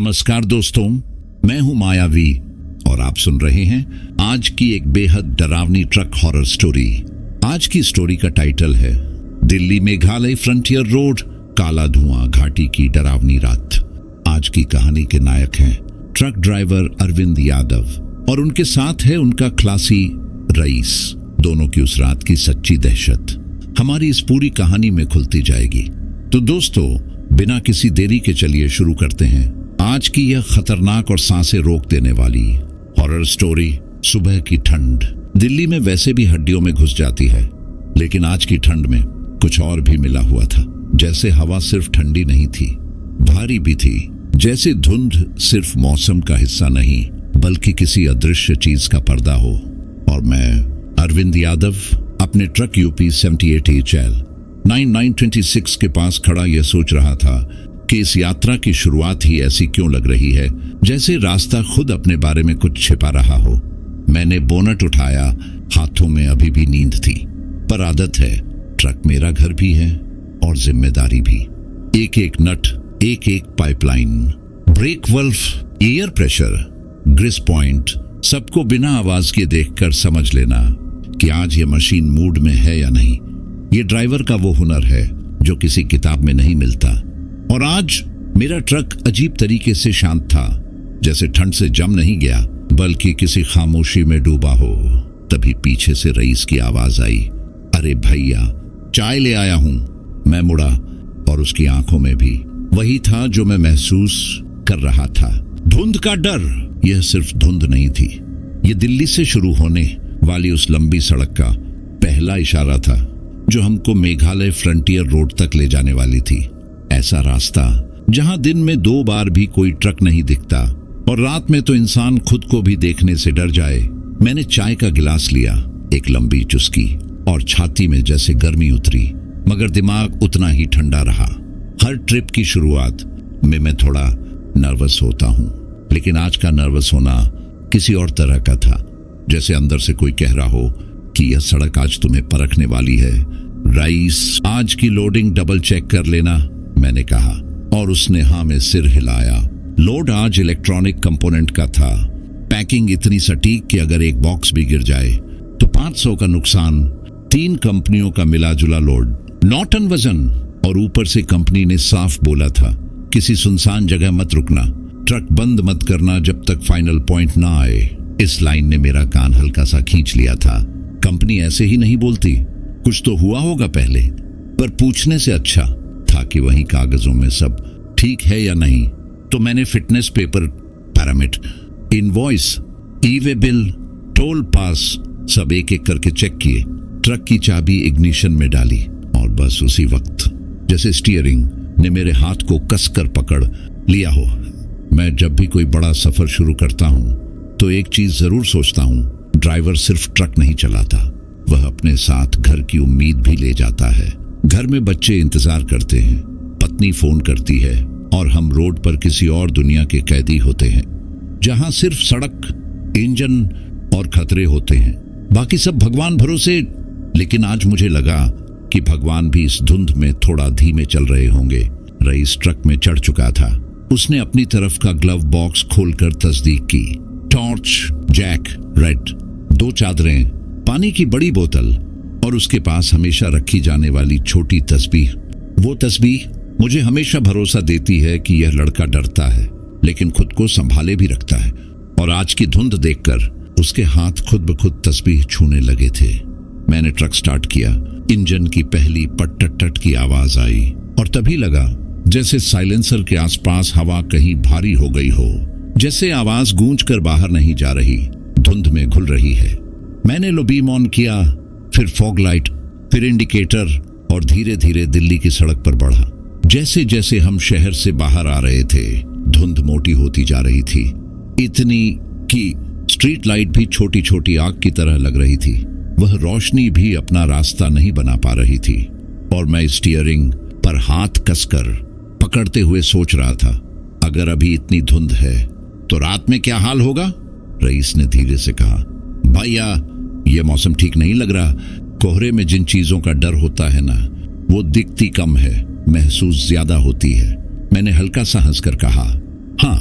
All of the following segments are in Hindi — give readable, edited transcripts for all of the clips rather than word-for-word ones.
नमस्कार दोस्तों, मैं हूं मायावी और आप सुन रहे हैं आज की एक बेहद डरावनी ट्रक हॉरर स्टोरी। आज की स्टोरी का टाइटल है दिल्ली मेघालय फ्रंटियर रोड, काला धुआं घाटी की डरावनी रात। आज की कहानी के नायक हैं ट्रक ड्राइवर अरविंद यादव और उनके साथ है उनका खलासी रईस। दोनों की उस रात की सच्ची दहशत हमारी इस पूरी कहानी में खुलती जाएगी। तो दोस्तों, बिना किसी देरी के चलिए शुरू करते हैं आज की यह खतरनाक और सांसें रोक देने वाली हॉरर स्टोरी। सुबह की ठंड दिल्ली में वैसे भी हड्डियों में घुस जाती है, लेकिन आज की ठंड में कुछ और भी मिला हुआ था। जैसे हवा सिर्फ ठंडी नहीं थी, भारी भी थी। जैसे धुंध सिर्फ मौसम का हिस्सा नहीं, बल्कि किसी अदृश्य चीज का पर्दा हो। और मैं अरविंद यादव अपने ट्रक यूपी 78HL 9926 के पास खड़ा यह सोच रहा था कि इस यात्रा की शुरुआत ही ऐसी क्यों लग रही है, जैसे रास्ता खुद अपने बारे में कुछ छिपा रहा हो। मैंने बोनट उठाया, हाथों में अभी भी नींद थी, पर आदत है, ट्रक मेरा घर भी है और जिम्मेदारी भी। एक एक नट, एक एक pipeline, brake valve, air pressure, grease point, सबको बिना आवाज के देखकर समझ लेना कि आज ये मशीन मूड में है या नहीं। ये ड्राइवर का वो हुनर है जो किसी किताब में नहीं मिलता। और आज मेरा ट्रक अजीब तरीके से शांत था, जैसे ठंड से जम नहीं गया बल्कि किसी खामोशी में डूबा हो। तभी पीछे से रईस की आवाज आई, अरे भैया, चाय ले आया हूं। मैं मुड़ा और उसकी आंखों में भी वही था जो मैं महसूस कर रहा था, धुंध का डर। यह सिर्फ धुंध नहीं थी, यह दिल्ली से शुरू होने वाली उस लंबी सड़क का पहला इशारा था जो हमको मेघालय फ्रंटियर रोड तक ले जाने वाली थी। ऐसा रास्ता जहां दिन में 2 बार भी कोई ट्रक नहीं दिखता और रात में तो इंसान खुद को भी देखने से डर जाए। मैंने चाय का गिलास लिया, एक लंबी चुस्की और छाती में जैसे गर्मी उतरी, मगर दिमाग उतना ही ठंडा रहा। हर ट्रिप की शुरुआत में मैं थोड़ा नर्वस होता हूं, लेकिन आज का नर्वस होना किसी और तरह का था, जैसे अंदर से कोई कह रहा हो कि यह सड़क आज तुम्हें परखने वाली है। रईस, आज की लोडिंग डबल चेक कर लेना, मैंने कहा, और उसने हाँ में सिर हिलाया। लोड आज इलेक्ट्रॉनिक कंपोनेंट का था, पैकिंग इतनी सटीक कि अगर एक बॉक्स भी गिर जाए तो 500 का नुकसान। 3 कंपनियों का मिला जुला लोड, नॉटन वजन। और ऊपर से कंपनी ने साफ बोला था, किसी सुनसान जगह मत रुकना, ट्रक बंद मत करना जब तक फाइनल पॉइंट ना आए। इस लाइन ने मेरा कान हल्का सा खींच लिया था। कंपनी ऐसे ही नहीं बोलती, कुछ तो हुआ होगा पहले, पर पूछने से अच्छा था कि वहीं कागजों में सब ठीक है या नहीं। तो मैंने fitness paper, permit, invoice, e-way bill, toll pass सब एक एक करके चेक किए। ट्रक की चाबी इग्निशन में डाली और बस उसी वक्त जैसे स्टीयरिंग ने मेरे हाथ को कसकर पकड़ लिया हो। मैं जब भी कोई बड़ा सफर शुरू करता हूं तो एक चीज जरूर सोचता हूं, ड्राइवर सिर्फ ट्रक नहीं चलाता, वह अपने साथ घर की उम्मीद भी ले जाता है। घर में बच्चे इंतजार करते हैं, पत्नी फोन करती है और हम रोड पर किसी और दुनिया के कैदी होते हैं, जहां सिर्फ सड़क, इंजन और खतरे होते हैं, बाकी सब भगवान भरोसे। लेकिन आज मुझे लगा कि भगवान भी इस धुंध में थोड़ा धीमे चल रहे होंगे। रईस ट्रक में चढ़ चुका था, उसने अपनी तरफ का ग्लव बॉक्स खोलकर तस्दीक की। टॉर्च, जैक, रेड, 2 चादरें, पानी की बड़ी बोतल और उसके पास हमेशा रखी जाने वाली छोटी तस्बीह। वो तस्बीह मुझे हमेशा भरोसा देती है कि यह लड़का डरता है लेकिन खुद को संभाले भी रखता है। और आज की धुंध देखकर उसके हाथ खुद ब खुद तस्बीह छूने लगे थे। मैंने ट्रक स्टार्ट किया, इंजन की पहली पट टट टट की आवाज आई और तभी लगा जैसे साइलेंसर के आसपास हवा कहीं भारी हो गई हो, जैसे आवाज गूंज कर बाहर नहीं जा रही, धुंध में घुल रही है। मैंने लो बीम ऑन किया, फिर फॉग लाइट, फिर इंडिकेटर और धीरे धीरे दिल्ली की सड़क पर बढ़ा। जैसे जैसे हम शहर से बाहर आ रहे थे, धुंध मोटी होती जा रही थी, इतनी कि स्ट्रीट लाइट भी छोटी छोटी आग की तरह लग रही थी। वह रोशनी भी अपना रास्ता नहीं बना पा रही थी और मैं स्टीयरिंग पर हाथ कसकर पकड़ते हुए सोच रहा था, अगर अभी इतनी धुंध है तो रात में क्या हाल होगा। रईस ने धीरे से कहा, भैया, यह मौसम ठीक नहीं लग रहा। कोहरे में जिन चीजों का डर होता है ना, वो दिखती कम है, महसूस ज्यादा होती है। मैंने हल्का सा हंसकर कहा, हाँ,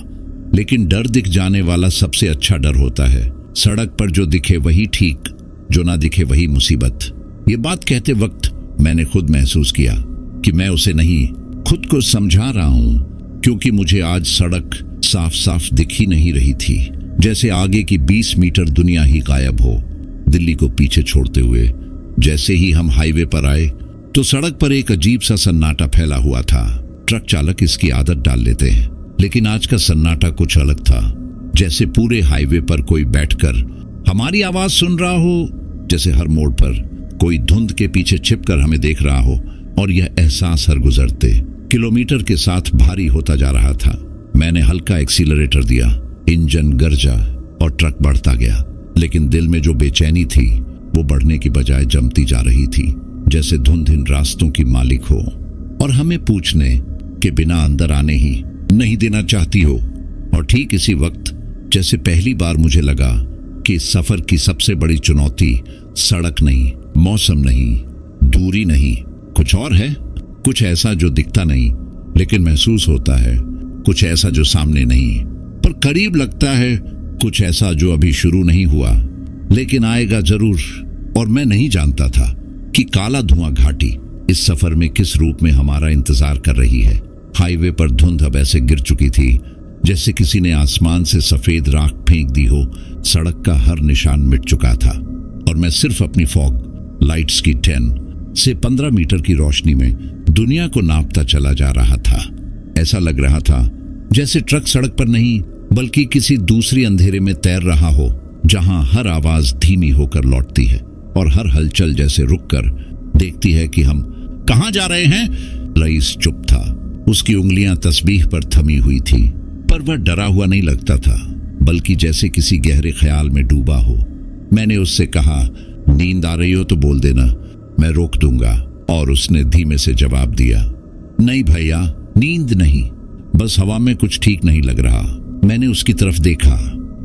लेकिन डर दिख जाने वाला सबसे अच्छा डर होता है। सड़क पर जो दिखे वही ठीक, जो ना दिखे वही मुसीबत। ये बात कहते वक्त मैंने खुद महसूस किया कि मैं उसे नहीं, खुद को समझा रहा हूं, क्योंकि मुझे आज सड़क साफ साफ दिख ही नहीं रही थी, जैसे आगे की 20 मीटर दुनिया ही गायब हो, दिल्ली को पीछे छोड़ते हुए। जैसे ही हम हाईवे पर आए तो सड़क पर एक अजीब सा सन्नाटा फैला हुआ था। ट्रक चालक इसकी आदत डाल लेते हैं, लेकिन आज का सन्नाटा कुछ अलग था। जैसे पूरे हाईवे पर कोई बैठकर हमारी आवाज सुन रहा हो, जैसे हर मोड़ पर कोई धुंध के पीछे छिपकर हमें देख रहा हो। और यह एहसास हर गुजरते किलोमीटर के साथ भारी होता जा रहा था। मैंने हल्का एक्सीलरेटर दिया, इंजन गरजा और ट्रक बढ़ता गया, लेकिन दिल में जो बेचैनी थी वो बढ़ने की बजाय जमती जा रही थी, जैसे धुंध इन रास्तों की मालिक हो और हमें पूछने के बिना अंदर आने ही नहीं देना चाहती हो। और ठीक इसी वक्त जैसे पहली बार मुझे लगा कि इस सफर की सबसे बड़ी चुनौती सड़क नहीं, मौसम नहीं, दूरी नहीं, कुछ और है। कुछ ऐसा जो दिखता नहीं लेकिन महसूस होता है, कुछ ऐसा जो सामने नहीं पर करीब लगता है, कुछ ऐसा जो अभी शुरू नहीं हुआ लेकिन आएगा जरूर। और मैं नहीं जानता था कि काला धुआं घाटी इस सफर में किस रूप में हमारा इंतजार कर रही है। हाईवे पर धुंध अब ऐसे गिर चुकी थी जैसे किसी ने आसमान से सफेद राख फेंक दी हो। सड़क का हर निशान मिट चुका था और मैं सिर्फ अपनी फॉग लाइट्स की 10 से 15 मीटर की रोशनी में दुनिया को नापता चला जा रहा था। ऐसा लग रहा था जैसे ट्रक सड़क पर नहीं बल्कि किसी दूसरी अंधेरे में तैर रहा हो, जहां हर आवाज धीमी होकर लौटती है और हर हलचल जैसे रुककर देखती है कि हम कहां जा रहे हैं। रईस चुप था, उसकी उंगलियां तस्बीह पर थमी हुई थी, पर वह डरा हुआ नहीं लगता था, बल्कि जैसे किसी गहरे ख्याल में डूबा हो। मैंने उससे कहा, नींद आ रही हो तो बोल देना, मैं रोक दूंगा। और उसने धीमे से जवाब दिया, नहीं भैया, नींद नहीं, बस हवा में कुछ ठीक नहीं लग रहा। मैंने उसकी तरफ देखा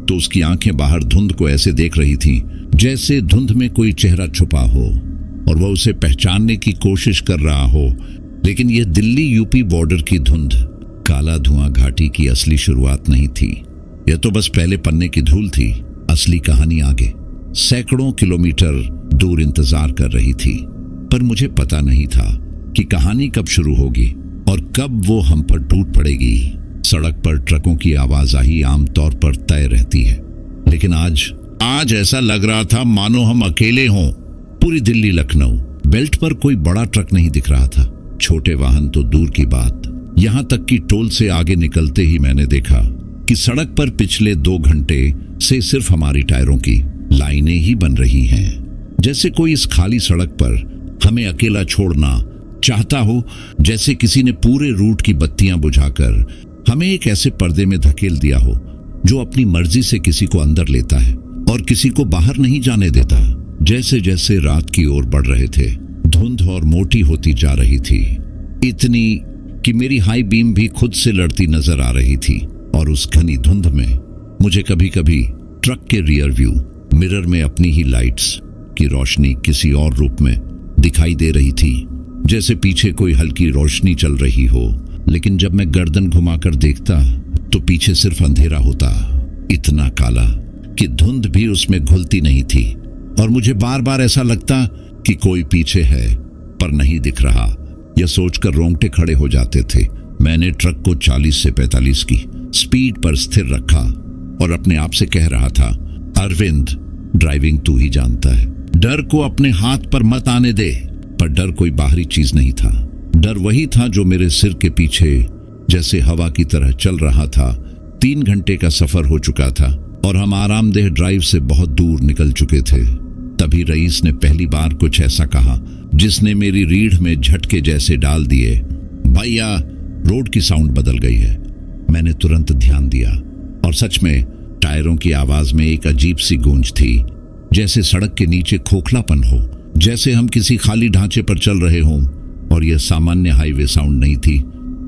तो उसकी आंखें बाहर धुंध को ऐसे देख रही थीं जैसे धुंध में कोई चेहरा छुपा हो और वह उसे पहचानने की कोशिश कर रहा हो। लेकिन यह दिल्ली यूपी बॉर्डर की धुंध काला धुआं घाटी की असली शुरुआत नहीं थी। यह तो बस पहले पन्ने की धूल थी। असली कहानी आगे सैकड़ों किलोमीटर दूर इंतजार कर रही थी, पर मुझे पता नहीं था कि कहानी कब शुरू होगी और कब वो हम पर टूट पड़ेगी। सड़क पर ट्रकों की आवाजाही आमतौर पर तय रहती है, लेकिन आज ऐसा लग रहा था मानो हम अकेले हों। पूरी दिल्ली लखनऊ बेल्ट पर कोई बड़ा ट्रक नहीं दिख रहा था, छोटे वाहन तो दूर की बात। यहां तक कि टोल से आगे निकलते ही मैंने देखा कि सड़क पर पिछले 2 घंटे से सिर्फ हमारी टायरों की लाइनें ही बन रही हैं, जैसे कोई इस खाली सड़क पर हमें अकेला छोड़ना चाहता हो, जैसे किसी ने पूरे रूट की बत्तियां बुझाकर हमें एक ऐसे पर्दे में धकेल दिया हो जो अपनी मर्जी से किसी को अंदर लेता है और किसी को बाहर नहीं जाने देता। जैसे जैसे रात की ओर बढ़ रहे थे, धुंध और मोटी होती जा रही थी, इतनी कि मेरी हाई बीम भी खुद से लड़ती नजर आ रही थी। और उस घनी धुंध में मुझे कभी कभी ट्रक के रियर व्यू मिरर में अपनी ही लाइट्स की रोशनी किसी और रूप में दिखाई दे रही थी, जैसे पीछे कोई हल्की रोशनी चल रही हो। लेकिन जब मैं गर्दन घुमाकर देखता तो पीछे सिर्फ अंधेरा होता, इतना काला कि धुंध भी उसमें घुलती नहीं थी। और मुझे बार बार ऐसा लगता कि कोई पीछे है पर नहीं दिख रहा। यह सोचकर रोंगटे खड़े हो जाते थे। मैंने ट्रक को 40 से 45 की स्पीड पर स्थिर रखा और अपने आप से कह रहा था, अरविंद, ड्राइविंग तू ही जानता है, डर को अपने हाथ पर मत आने दे। पर डर कोई बाहरी चीज नहीं था, डर वही था जो मेरे सिर के पीछे जैसे हवा की तरह चल रहा था। 3 घंटे का सफर हो चुका था और हम आरामदेह ड्राइव से बहुत दूर निकल चुके थे। तभी रईस ने पहली बार कुछ ऐसा कहा जिसने मेरी रीढ़ में झटके जैसे डाल दिए, भैया, रोड की साउंड बदल गई है। मैंने तुरंत ध्यान दिया और सच में टायरों की आवाज में एक अजीब सी गूंज थी, जैसे सड़क के नीचे खोखलापन हो, जैसे हम किसी खाली ढांचे पर चल रहे हों। और यह सामान्य हाईवे साउंड नहीं थी,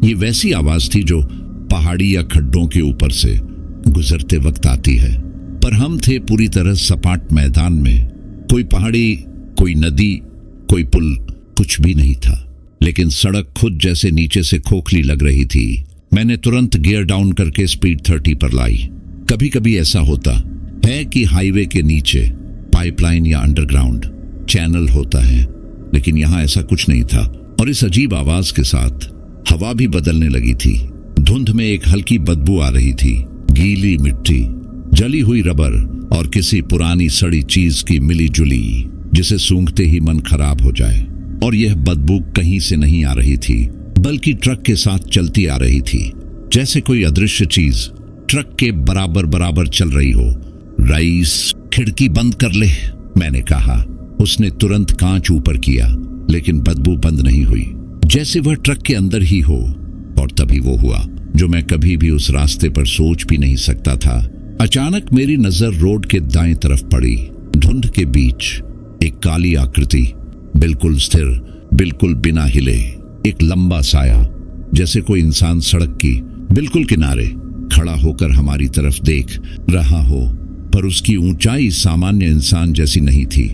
ये वैसी आवाज थी जो पहाड़ी या खड्डों के ऊपर से गुजरते वक्त आती है। पर हम थे पूरी तरह सपाट मैदान में, कोई पहाड़ी, कोई नदी, कोई पुल, कुछ भी नहीं था। लेकिन सड़क खुद जैसे नीचे से खोखली लग रही थी, मैंने तुरंत गियर डाउन करके स्पीड 30 पर लाई। कभी कभी ऐसा होता है कि हाईवे के नीचे पाइपलाइन या अंडरग्राउंड चैनल होता है, लेकिन यहां ऐसा कुछ नहीं था। और इस अजीब आवाज के साथ हवा भी बदलने लगी थी। धुंध में एक हल्की बदबू आ रही थी, गीली मिट्टी, जली हुई रबर और किसी पुरानी सड़ी चीज की मिली जुली, जिसे सूंघते ही मन खराब हो जाए। और यह बदबू कहीं से नहीं आ रही थी, बल्कि ट्रक के साथ चलती आ रही थी, जैसे कोई अदृश्य चीज ट्रक के बराबर बराबर चल रही हो। रईस, खिड़की बंद कर ले, मैंने कहा। उसने तुरंत कांच ऊपर किया, लेकिन बदबू बंद नहीं हुई, जैसे वह ट्रक के अंदर ही हो। और तभी वो हुआ जो मैं कभी भी उस रास्ते पर सोच भी नहीं सकता था। अचानक मेरी नजर रोड के दाएं तरफ पड़ी। धुंध के बीच एक काली आकृति, बिल्कुल स्थिर, बिल्कुल बिना हिले, एक लंबा साया, जैसे कोई इंसान सड़क की बिल्कुल किनारे खड़ा होकर हमारी तरफ देख रहा हो। पर उसकी ऊंचाई सामान्य इंसान जैसी नहीं थी।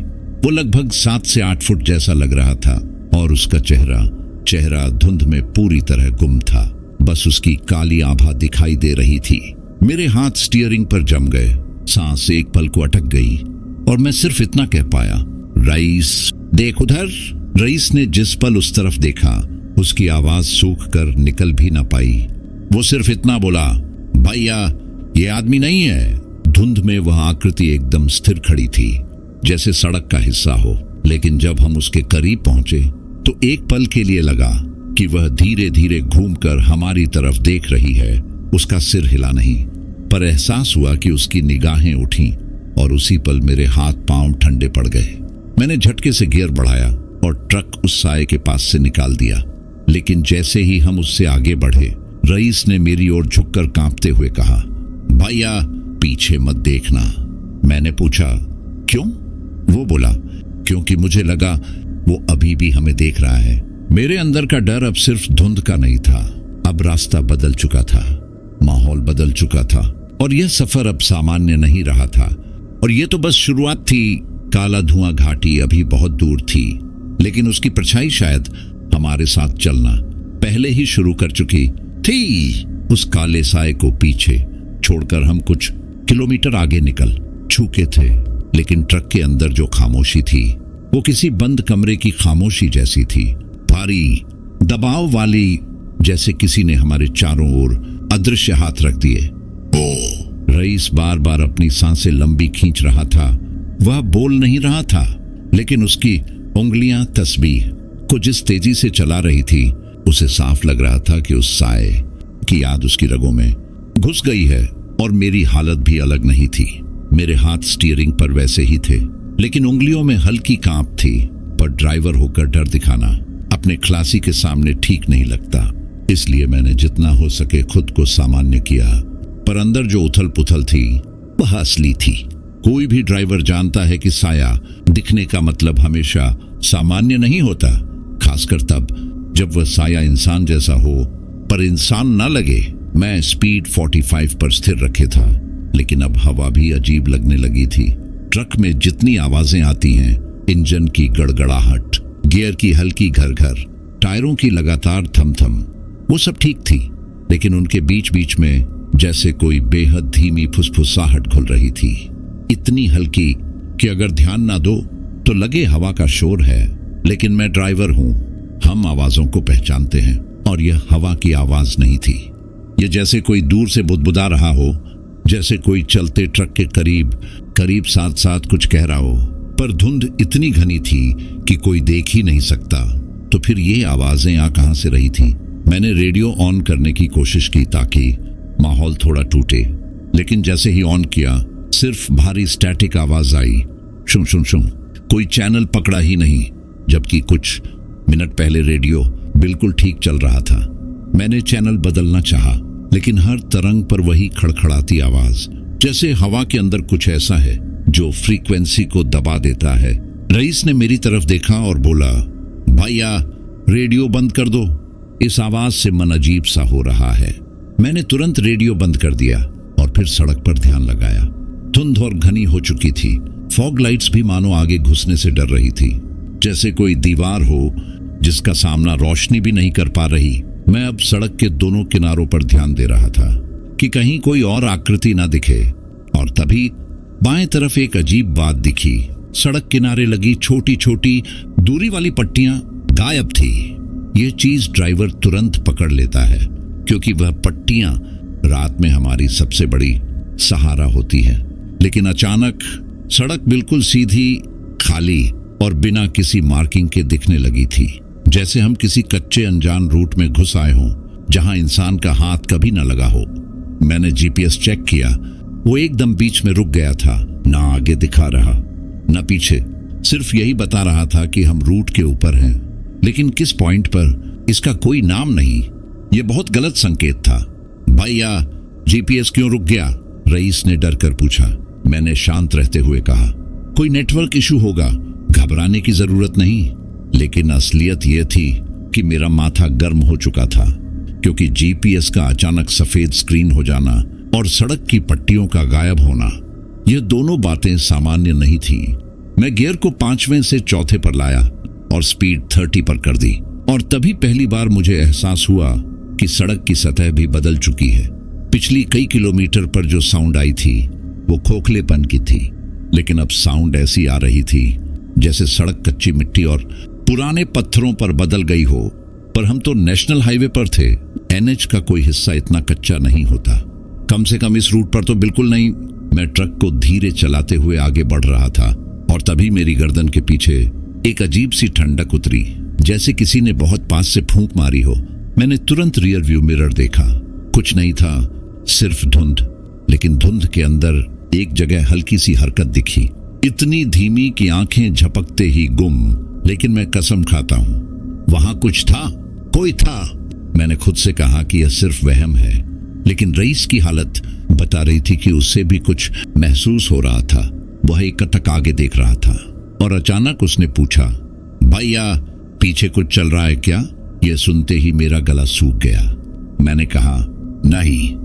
वो लगभग 7 से 8 फुट जैसा लग रहा था, और उसका चेहरा धुंध में पूरी तरह गुम था। बस उसकी काली आभा दिखाई दे रही थी। मेरे हाथ स्टीयरिंग पर जम गए, सांस एक पल को अटक गई, और मैं सिर्फ इतना कह पाया, रईस, देख उधर। रईस ने जिस पल उस तरफ देखा, उसकी आवाज सूख कर निकल भी ना पाई। वो सिर्फ इतना बोला, भैया, ये आदमी नहीं है। धुंध में वह आकृति एकदम स्थिर खड़ी थी, जैसे सड़क का हिस्सा हो। लेकिन जब हम उसके करीब पहुंचे तो एक पल के लिए लगा कि वह धीरे धीरे घूमकर हमारी तरफ देख रही है। उसका सिर हिला नहीं, पर एहसास हुआ कि उसकी निगाहें उठी, और उसी पल मेरे हाथ पांव ठंडे पड़ गए। मैंने झटके से गियर बढ़ाया और ट्रक उस साए के पास से निकाल दिया। लेकिन जैसे ही हम उससे आगे बढ़े, रईस ने मेरी ओर झुककर कांपते हुए कहा, भैया, पीछे मत देखना। मैंने पूछा, क्यों? वो बोला, क्योंकि मुझे लगा वो अभी भी हमें देख रहा है। मेरे अंदर का डर अब सिर्फ धुंध का नहीं था। अब रास्ता बदल चुका था, माहौल बदल चुका था, और यह सफर अब सामान्य नहीं रहा था। और यह तो बस शुरुआत थी। काला धुआं घाटी अभी बहुत दूर थी, लेकिन उसकी परछाई शायद हमारे साथ चलना पहले ही शुरू कर चुकी थी। उस काले साए को पीछे छोड़कर हम कुछ किलोमीटर आगे निकल चुके थे, लेकिन ट्रक के अंदर जो खामोशी थी, वो किसी बंद कमरे की खामोशी जैसी थी, भारी, दबाव वाली, जैसे किसी ने हमारे चारों ओर अदृश्य हाथ रख दिए। रईस बार बार अपनी सांसें लंबी खींच रहा था। वह बोल नहीं रहा था, लेकिन उसकी उंगलियां तस्बीह को जिस तेजी से चला रही थी, उसे साफ लग रहा था कि उस साए की याद उसकी रगों में घुस गई है। और मेरी हालत भी अलग नहीं थी। मेरे हाथ स्टीयरिंग पर वैसे ही थे, लेकिन उंगलियों में हल्की कांप थी। पर ड्राइवर होकर डर दिखाना अपने खलासी के सामने ठीक नहीं लगता, इसलिए मैंने जितना हो सके खुद को सामान्य किया। पर अंदर जो उथल पुथल थी, वह असली थी। कोई भी ड्राइवर जानता है कि साया दिखने का मतलब हमेशा सामान्य नहीं होता, खासकर तब जब वह साया इंसान जैसा हो, पर इंसान न लगे। मैं स्पीड 45 पर स्थिर रखे था, लेकिन अब हवा भी अजीब लगने लगी थी। ट्रक में जितनी आवाजें आती हैं, इंजन की गड़गड़ाहट, गियर की हल्की घर-घर, टायरों की लगातार थम-थम, वो सब ठीक थी। लेकिन उनके बीच बीच में जैसे कोई बेहद धीमी फुसफुसाहट घुल रही थी, इतनी हल्की कि अगर ध्यान ना दो तो लगे हवा का शोर है। लेकिन मैं ड्राइवर हूं, हम आवाजों को पहचानते हैं, और यह हवा की आवाज नहीं थी। यह जैसे कोई दूर से बुदबुदा रहा हो, जैसे कोई चलते ट्रक के करीब साथ साथ कुछ कह रहा हो। पर धुंध इतनी घनी थी कि कोई देख ही नहीं सकता। तो फिर ये आवाजें आ कहां से रही थी? मैंने रेडियो ऑन करने की कोशिश की ताकि माहौल थोड़ा टूटे, लेकिन जैसे ही ऑन किया, सिर्फ भारी स्टैटिक आवाज आई, शुं शुं शुं। कोई चैनल पकड़ा ही नहीं, जबकि कुछ मिनट पहले रेडियो बिल्कुल ठीक चल रहा था। मैंने चैनल बदलना चाहा, लेकिन हर तरंग पर वही खड़खड़ाती आवाज, जैसे हवा के अंदर कुछ ऐसा है जो फ्रीक्वेंसी को दबा देता है। रईस ने मेरी तरफ देखा और बोला, भैया, रेडियो बंद कर दो, इस आवाज से मन अजीब सा हो रहा है। मैंने तुरंत रेडियो बंद कर दिया और फिर सड़क पर ध्यान लगाया। धुंध और घनी हो चुकी थी। फॉग लाइट्स भी मानो आगे घुसने से डर रही थी, जैसे कोई दीवार हो जिसका सामना रोशनी भी नहीं कर पा रही। मैं अब सड़क के दोनों किनारों पर ध्यान दे रहा था कि कहीं कोई और आकृति ना दिखे, और तभी बाएं तरफ एक अजीब बात दिखी। सड़क किनारे लगी छोटी छोटी दूरी वाली पट्टियां गायब थी। ये चीज ड्राइवर तुरंत पकड़ लेता है, क्योंकि वह पट्टियां रात में हमारी सबसे बड़ी सहारा होती है। लेकिन अचानक सड़क बिल्कुल सीधी, खाली और बिना किसी मार्किंग के दिखने लगी थी, जैसे हम किसी कच्चे अनजान रूट में घुस आए हों, जहां इंसान का हाथ कभी न लगा हो। मैंने जीपीएस चेक किया, वो एकदम बीच में रुक गया था, ना आगे दिखा रहा न पीछे, सिर्फ यही बता रहा था कि हम रूट के ऊपर हैं, लेकिन किस पॉइंट पर इसका कोई नाम नहीं। ये बहुत गलत संकेत था। भैया, जीपीएस क्यों रुक गया? रईस ने डर कर पूछा। मैंने शांत रहते हुए कहा, कोई नेटवर्क इशू होगा, घबराने की जरूरत नहीं। लेकिन असलियत यह थी कि मेरा माथा गर्म हो चुका था, क्योंकि जीपीएस का अचानक सफेद स्क्रीन हो जाना और सड़क की पट्टियों का गायब होना, ये दोनों बातें सामान्य नहीं थी। मैं गियर को 5वें से 4थे पर लाया और स्पीड 30 पर कर दी, और तभी पहली बार मुझे एहसास हुआ कि सड़क की सतह भी बदल चुकी है। पिछली कई किलोमीटर पर जो साउंड आई थी वो खोखलेपन की थी, लेकिन अब साउंड ऐसी आ रही थी जैसे सड़क कच्ची मिट्टी और पुराने पत्थरों पर बदल गई हो। पर हम तो नेशनल हाईवे पर थे, एनएच का कोई हिस्सा इतना कच्चा नहीं होता, कम से कम इस रूट पर तो बिल्कुल नहीं। मैं ट्रक को धीरे चलाते हुए आगे बढ़ रहा था, और तभी मेरी गर्दन के पीछे एक अजीब सी ठंडक उतरी, जैसे किसी ने बहुत पास से फूंक मारी हो। मैंने तुरंत रियर व्यू मिरर देखा। कुछ नहीं था, सिर्फ धुंध। लेकिन धुंध के अंदर एक जगह हल्की सी हरकत दिखी, इतनी धीमी कि आंखें झपकते ही गुम। लेकिन मैं कसम खाता हूं, वहां कुछ था, कोई था। मैंने खुद से कहा कि यह सिर्फ वहम है, लेकिन रईस की हालत बता रही थी कि उससे भी कुछ महसूस हो रहा था। वह एक कटक आगे देख रहा था, और अचानक उसने पूछा, भैया, पीछे कुछ चल रहा है क्या? यह सुनते ही मेरा गला सूख गया। मैंने कहा, नहीं,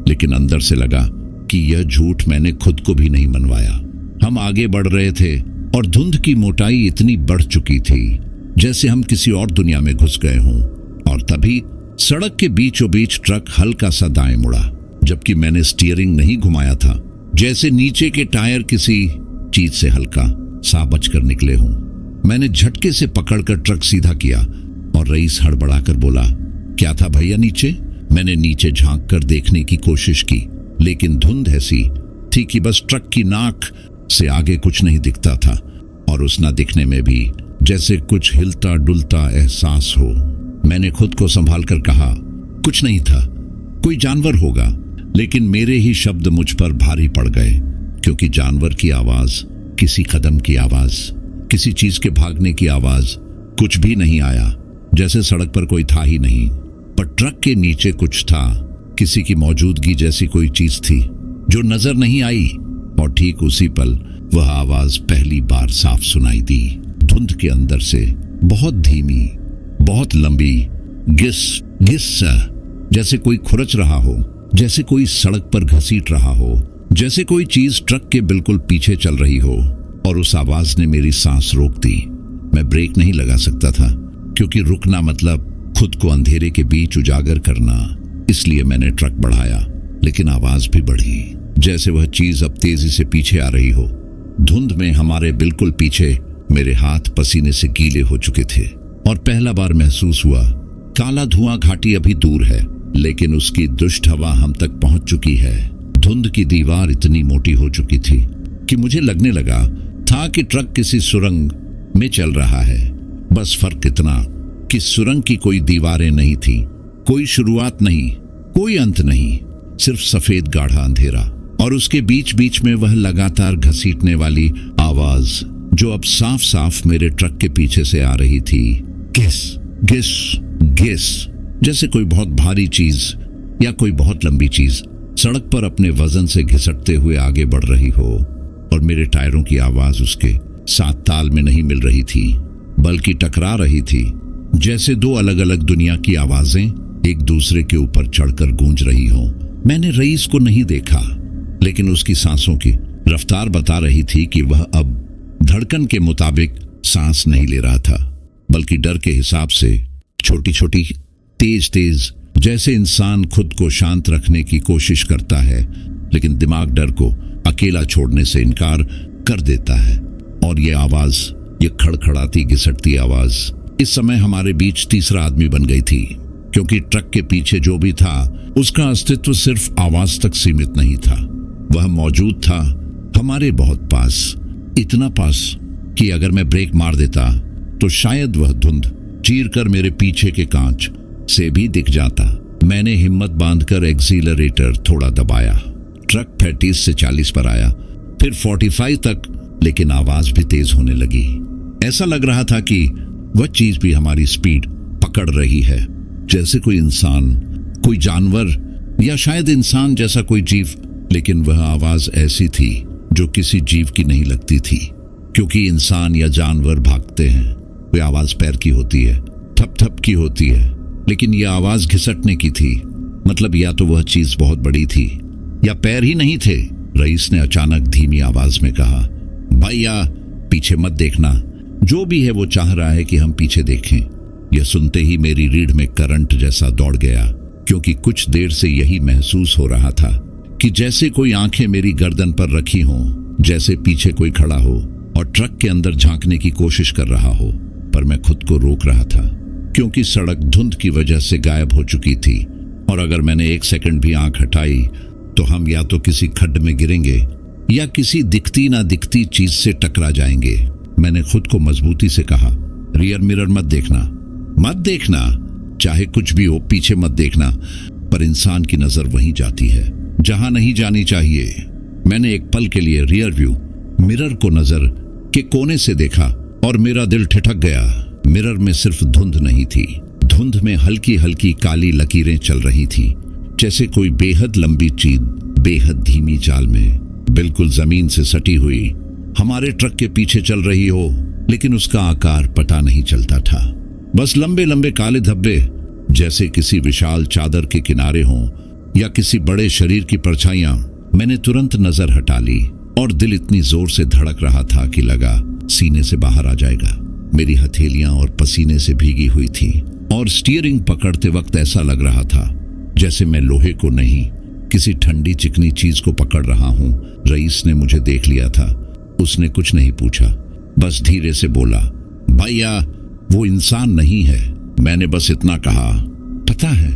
लेकिन अंदर से लगा कि यह झूठ मैंने खुद को भी नहीं मनवाया। हम आगे बढ़ रहे थे, और धुंध की मोटाई इतनी बढ़ चुकी थी जैसे हम किसी और दुनिया में घुस गए हों। और तभी सड़क के बीचों बीच ट्रक हल्का सा दाएं मुड़ा, जबकि मैंने स्टीयरिंग नहीं घुमाया था, जैसे नीचे के टायर किसी चीज से हल्का सा बचकर निकले हों। मैंने झटके से पकड़कर ट्रक सीधा किया, और रईस हड़बड़ाकर बोला, क्या था भैया नीचे? मैंने नीचे झांक कर देखने की कोशिश की, लेकिन धुंध ऐसी थी कि बस ट्रक की नाक से आगे कुछ नहीं दिखता था, और उस ना दिखने में भी जैसे कुछ हिलता डुलता एहसास हो। मैंने खुद को संभाल कर कहा, कुछ नहीं था, कोई जानवर होगा। लेकिन मेरे ही शब्द मुझ पर भारी पड़ गए, क्योंकि जानवर की आवाज, किसी कदम की आवाज, किसी चीज के भागने की आवाज, कुछ भी नहीं आया। जैसे सड़क पर कोई था ही नहीं, पर ट्रक के नीचे कुछ था, किसी की मौजूदगी जैसी कोई चीज थी जो नजर नहीं आई। और ठीक उसी पल वह आवाज पहली बार साफ सुनाई दी, धुंध के अंदर से, बहुत धीमी, बहुत लंबी, गिस गिस सा, जैसे कोई खुरच रहा हो, जैसे कोई सड़क पर घसीट रहा हो, जैसे कोई चीज ट्रक के बिल्कुल पीछे चल रही हो। और उस आवाज ने मेरी सांस रोक दी। मैं ब्रेक नहीं लगा सकता था, क्योंकि रुकना मतलब खुद को अंधेरे के बीच उजागर करना। इसलिए मैंने ट्रक बढ़ाया, लेकिन आवाज भी बढ़ी, जैसे वह चीज अब तेजी से पीछे आ रही हो। धुंध में हमारे बिल्कुल पीछे मेरे हाथ पसीने से गीले हो चुके थे, और पहला बार महसूस हुआ, काला धुआं घाटी अभी दूर है, लेकिन उसकी दुष्ट हवा हम तक पहुंच चुकी है। धुंध की दीवार इतनी मोटी हो चुकी थी कि मुझे लगने लगा था कि ट्रक किसी सुरंग में चल रहा है। बस फर्क इतना कि सुरंग की कोई दीवारें नहीं थी, कोई शुरुआत नहीं, कोई अंत नहीं, सिर्फ सफेद गाढ़ा अंधेरा, और उसके बीच बीच में वह लगातार घसीटने वाली आवाज जो अब साफ साफ मेरे ट्रक के पीछे से आ रही थी। घिस घिस घिस, जैसे कोई बहुत भारी चीज या कोई बहुत लंबी चीज सड़क पर अपने वजन से घिसटते हुए आगे बढ़ रही हो। और मेरे टायरों की आवाज उसके साथ ताल में नहीं मिल रही थी, बल्कि टकरा रही थी, जैसे दो अलग अलग दुनिया की आवाजें एक दूसरे के ऊपर चढ़कर गूंज रही हो। मैंने रईस को नहीं देखा, लेकिन उसकी सांसों की रफ्तार बता रही थी कि वह अब धड़कन के मुताबिक सांस नहीं ले रहा था, बल्कि डर के हिसाब से छोटी छोटी तेज तेज, जैसे इंसान खुद को शांत रखने की कोशिश करता है, लेकिन दिमाग डर को अकेला छोड़ने से इनकार कर देता है। और ये आवाज, ये खड़खड़ाती घिसटती आवाज इस समय हमारे बीच तीसरा आदमी बन गई थी, क्योंकि ट्रक के पीछे जो भी था उसका अस्तित्व सिर्फ आवाज तक सीमित नहीं था। वह मौजूद था हमारे बहुत पास, इतना पास कि अगर मैं ब्रेक मार देता तो शायद वह धुंध चीरकर मेरे पीछे के कांच से भी दिख जाता। मैंने हिम्मत बांधकर एक्सीलरेटर थोड़ा दबाया। ट्रक 35 से 40 पर आया, फिर 45 तक, लेकिन आवाज भी तेज होने लगी। ऐसा लग रहा था कि वह चीज भी हमारी स्पीड पकड़ रही है, जैसे कोई इंसान, कोई जानवर, या शायद इंसान जैसा कोई जीव। लेकिन वह आवाज ऐसी थी जो किसी जीव की नहीं लगती थी, क्योंकि इंसान या जानवर भागते हैं, वे आवाज पैर की होती है, थप थप की होती है, लेकिन यह आवाज घिसटने की थी। मतलब या तो वह चीज बहुत बड़ी थी या पैर ही नहीं थे। रईस ने अचानक धीमी आवाज में कहा, भैया पीछे मत देखना, जो भी है वो चाह रहा है कि हम पीछे देखें। यह सुनते ही मेरी रीढ़ में करंट जैसा दौड़ गया, क्योंकि कुछ देर से यही महसूस हो रहा था कि जैसे कोई आंखें मेरी गर्दन पर रखी हों, जैसे पीछे कोई खड़ा हो और ट्रक के अंदर झांकने की कोशिश कर रहा हो। पर मैं खुद को रोक रहा था, क्योंकि सड़क धुंध की वजह से गायब हो चुकी थी, और अगर मैंने एक सेकंड भी आंख हटाई तो हम या तो किसी खड्ड में गिरेंगे या किसी दिखती ना दिखती चीज से टकरा जाएंगे। मैंने खुद को मजबूती से कहा, रियर मिरर मत देखना, मत देखना, चाहे कुछ भी हो, पीछे मत देखना। पर इंसान की नजर वहीं जाती है जहां नहीं जानी चाहिए। मैंने एक पल के लिए रियर व्यू मिरर को नजर के कोने से देखा और मेरा दिल ठिठक गया। मिरर में सिर्फ धुंध नहीं थी, धुंध में हल्की हल्की काली लकीरें चल रही थी, जैसे कोई बेहद लंबी चीज बेहद धीमी चाल में, बिल्कुल जमीन से सटी हुई, हमारे ट्रक के पीछे चल रही हो। लेकिन उसका आकार पता नहीं चलता था, बस लंबे लंबे काले धब्बे, जैसे किसी विशाल चादर के किनारे हों या किसी बड़े शरीर की परछाइयां। मैंने तुरंत नजर हटा ली और दिल इतनी जोर से धड़क रहा था कि लगा सीने से बाहर आ जाएगा। मेरी हथेलियां और पसीने से भीगी हुई थी, और स्टीयरिंग पकड़ते वक्त ऐसा लग रहा था जैसे मैं लोहे को नहीं, किसी ठंडी चिकनी चीज को पकड़ रहा हूं। रईस ने मुझे देख लिया था। उसने कुछ नहीं पूछा, बस धीरे से बोला, भैया वो इंसान नहीं है। मैंने बस इतना कहा, पता है।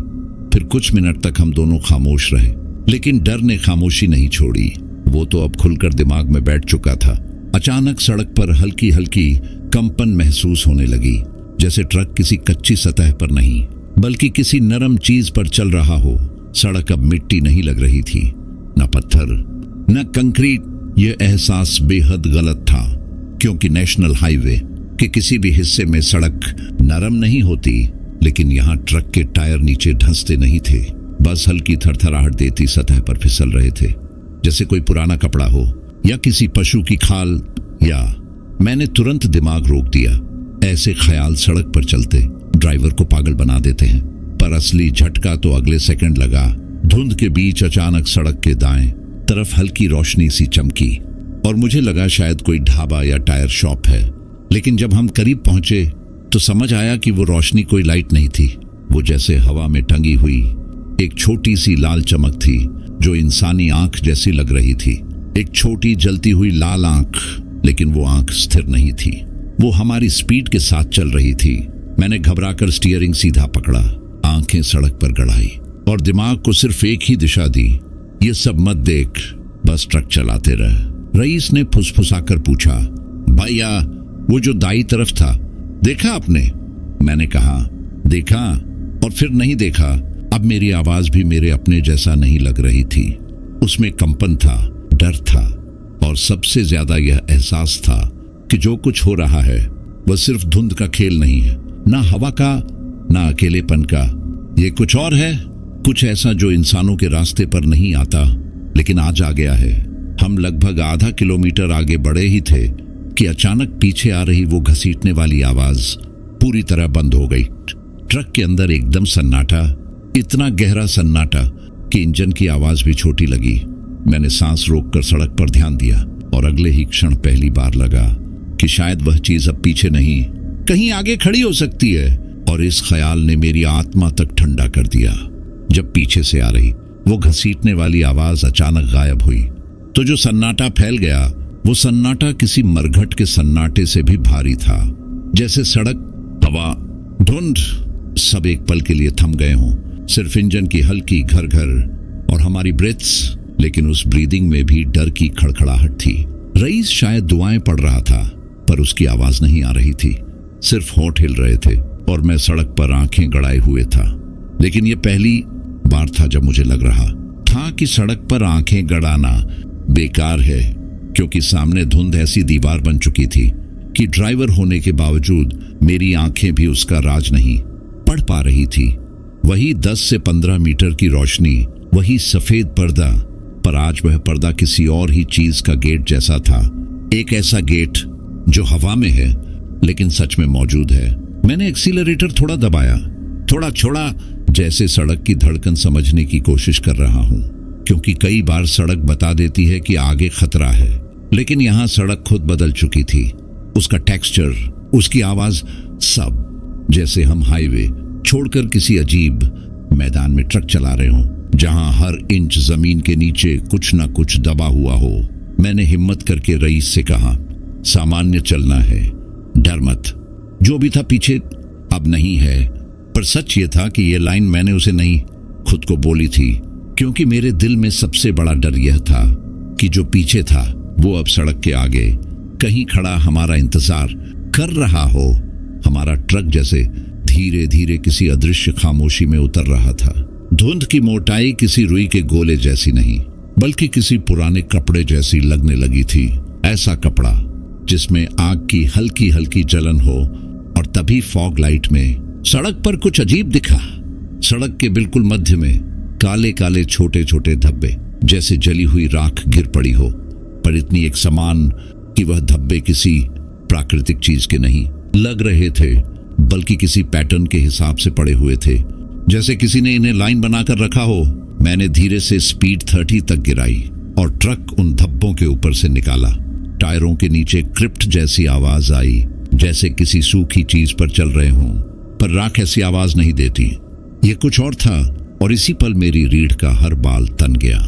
फिर कुछ मिनट तक हम दोनों खामोश रहे, लेकिन डर ने खामोशी नहीं छोड़ी। वो तो अब खुलकर दिमाग में बैठ चुका था। अचानक सड़क पर हल्की हल्की कंपन महसूस होने लगी, जैसे ट्रक किसी कच्ची सतह पर नहीं बल्कि किसी नरम चीज पर चल रहा हो। सड़क अब मिट्टी नहीं लग रही थी, न पत्थर न कंक्रीट। यह एहसास बेहद गलत था, क्योंकि नेशनल हाईवे के किसी भी हिस्से में सड़क नरम नहीं होती, लेकिन यहाँ ट्रक के टायर नीचे धंसते नहीं थे, बस हल्की थरथराहट देती सतह पर फिसल रहे थे, जैसे कोई पुराना कपड़ा हो या किसी पशु की खाल। या मैंने तुरंत दिमाग रोक दिया। ऐसे ख्याल सड़क पर चलते ड्राइवर को पागल बना देते हैं, पर असली झटका तो अगले सेकंड लगा। धुंध के बीच अचानक सड़क के दाएं तरफ हल्की रोशनी सी चमकी, और मुझे लगा शायद कोई ढाबा या टायर शॉप है। लेकिन जब हम करीब पहुंचे तो समझ आया कि वो रोशनी कोई लाइट नहीं थी, वो जैसे हवा में टंगी हुई एक छोटी सी लाल चमक थी, जो इंसानी आंख जैसी लग रही थी। एक छोटी जलती हुई लाल आंख, लेकिन वो आंख स्थिर नहीं थी, वो हमारी स्पीड के साथ चल रही थी। मैंने घबराकर स्टीयरिंग सीधा पकड़ा, आंखें सड़क पर गड़ाई और दिमाग को सिर्फ एक ही दिशा दी, ये सब मत देख, बस ट्रक चलाते रह। रईस ने फुसफुसाकर पूछा, भैया वो जो दाई तरफ था देखा आपने? मैंने कहा, देखा और फिर नहीं देखा। अब मेरी आवाज भी मेरे अपने जैसा नहीं लग रही थी, उसमें कंपन था, डर था, और सबसे ज्यादा यह एहसास था कि जो कुछ हो रहा है वह सिर्फ धुंध का खेल नहीं है, ना हवा का, ना अकेलेपन का। ये कुछ और है, कुछ ऐसा जो इंसानों के रास्ते पर नहीं आता, लेकिन आज आ गया है। हम लगभग आधा किलोमीटर आगे बढ़े ही थे कि अचानक पीछे आ रही वो घसीटने वाली आवाज पूरी तरह बंद हो गई। ट्रक के अंदर एकदम सन्नाटा, इतना गहरा सन्नाटा कि इंजन की आवाज भी छोटी लगी। मैंने सांस रोककर सड़क पर ध्यान दिया, और अगले ही क्षण पहली बार लगा कि शायद वह चीज अब पीछे नहीं, कहीं आगे खड़ी हो सकती है। और इस ख्याल ने मेरी आत्मा तक ठंडा कर दिया। जब पीछे से आ रही वो घसीटने वाली आवाज अचानक गायब हुई तो जो सन्नाटा फैल गया वो सन्नाटा किसी मरघट के सन्नाटे से भी भारी था। जैसे सड़क, हवा, धुंध सब एक पल के लिए थम गए हों। सिर्फ इंजन की हल्की घर घर और हमारी ब्रेथ्स, लेकिन उस ब्रीदिंग में भी डर की खड़खड़ाहट थी। रईस शायद दुआएं पढ़ रहा था पर उसकी आवाज नहीं आ रही थी, सिर्फ होंठ हिल रहे थे और मैं सड़क पर आंखें गड़ाए हुए था। लेकिन यह पहली बार था जब मुझे लग रहा था कि सड़क पर आंखें गड़ाना बेकार है, क्योंकि सामने धुंध ऐसी दीवार बन चुकी थी कि ड्राइवर होने के बावजूद मेरी आंखें भी उसका राज नहीं पढ़ पा रही थी। वही 10 से 15 मीटर की रोशनी, वही सफेद पर्दा, पर आज वह पर्दा किसी और ही चीज का गेट जैसा था। एक ऐसा गेट जो हवा में है लेकिन सच में मौजूद है। मैंने एक्सीलरेटर थोड़ा दबाया, थोड़ा छोड़ा, जैसे सड़क की धड़कन समझने की कोशिश कर रहा हूं, क्योंकि कई बार सड़क बता देती है कि आगे खतरा है, लेकिन यहां सड़क खुद बदल चुकी थी। उसका टेक्सचर, उसकी आवाज, सब जैसे हम हाईवे छोड़कर किसी अजीब मैदान में ट्रक चला रहे हों, जहां हर इंच जमीन के नीचे कुछ न कुछ दबा हुआ हो। मैंने हिम्मत करके रईस से कहा, सामान्य चलना है, डर मत। जो भी था पीछे अब नहीं है। पर सच ये था कि ये लाइन मैंने उसे नहीं, खुद को बोली थी, क्योंकि मेरे दिल में सबसे बड़ा डर यह था कि जो पीछे था वो अब सड़क के आगे कहीं खड़ा हमारा इंतजार कर रहा हो। हमारा ट्रक जैसे धीरे धीरे किसी अदृश्य खामोशी में उतर रहा था। धुंध की मोटाई किसी रुई के गोले जैसी नहीं, बल्कि किसी पुराने कपड़े जैसी लगने लगी थी। ऐसा कपड़ा जिसमें आग की हल्की हल्की जलन हो। और तभी फॉग लाइट में सड़क पर कुछ अजीब दिखा। सड़क के बिल्कुल मध्य में काले काले छोटे छोटे धब्बे, जैसे जली हुई राख गिर पड़ी हो, पर इतनी एक समान कि वह धब्बे किसी प्राकृतिक चीज के नहीं लग रहे थे, बल्कि किसी पैटर्न के हिसाब से पड़े हुए थे, जैसे किसी ने इन्हें लाइन बनाकर रखा हो। मैंने धीरे से स्पीड 30 तक गिराई और ट्रक उन धब्बों के ऊपर से निकाला। टायरों के नीचे क्रिप्ट जैसी आवाज आई, जैसे किसी सूखी चीज पर चल रहे हों, पर राख ऐसी आवाज नहीं देती। यह कुछ और था, और इसी पल मेरी रीढ़ का हर बाल तन गया,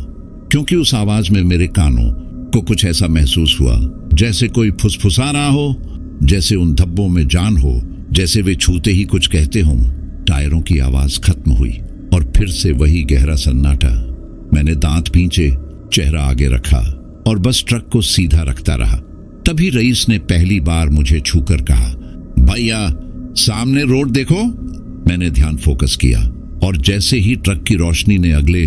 क्योंकि उस आवाज में मेरे कानों को कुछ ऐसा महसूस हुआ जैसे कोई फुसफुसा रहा हो, जैसे उन धब्बों में जान हो, जैसे वे छूते ही कुछ कहते हों। टायरों की आवाज खत्म हुई और फिर से वही गहरा सन्नाटा। मैंने दांत पींचे, चेहरा आगे रखा और बस ट्रक को सीधा रखता रहा। तभी रईस ने पहली बार मुझे छूकर कहा, भैया सामने रोड देखो। मैंने ध्यान फोकस किया और जैसे ही ट्रक की रोशनी ने अगले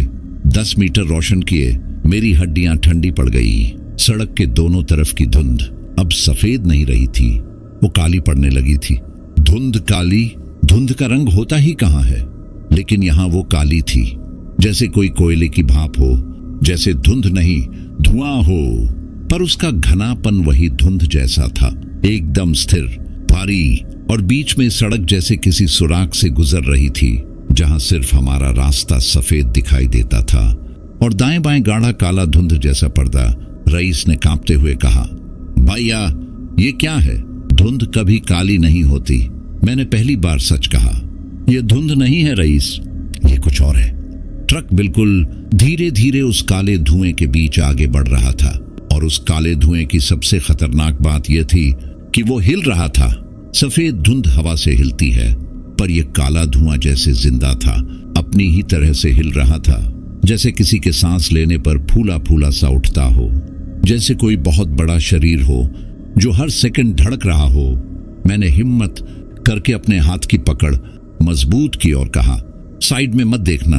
10 मीटर रोशन किए, मेरी हड्डियां ठंडी पड़ गई। सड़क के दोनों तरफ की धुंध अब सफेद नहीं रही थी, वो काली पड़ने लगी थी। धुंध काली, धुंध का रंग होता ही कहाँ है, लेकिन यहां वो काली थी, जैसे कोई कोयले की भाप हो, जैसे धुंध नहीं धुआं हो, पर उसका घनापन वही धुंध जैसा था, एकदम स्थिर, भारी, और बीच में सड़क जैसे किसी सुराख से गुजर रही थी, जहां सिर्फ हमारा रास्ता सफेद दिखाई देता था और दाएं बाएं गाढ़ा काला धुंध जैसा पर्दा। रईस ने कांपते हुए कहा, भैया ये क्या है? धुंध कभी काली नहीं होती। मैंने पहली बार सच कहा, यह धुंध नहीं है रईस, ये कुछ और है। ट्रक बिल्कुल धीरे धीरे उस काले धुएं के बीच आगे बढ़ रहा था, और उस काले धुएं की सबसे खतरनाक बात यह थी कि वो हिल रहा था। सफेद धुंध हवा से हिलती है, पर यह काला धुआं जैसे जिंदा था, अपनी ही तरह से हिल रहा था, जैसे किसी के सांस लेने पर फूला फूला सा उठता हो, जैसे कोई बहुत बड़ा शरीर हो जो हर सेकंड धड़क रहा हो। मैंने हिम्मत करके अपने हाथ की पकड़ मजबूत की और कहा, साइड में मत देखना,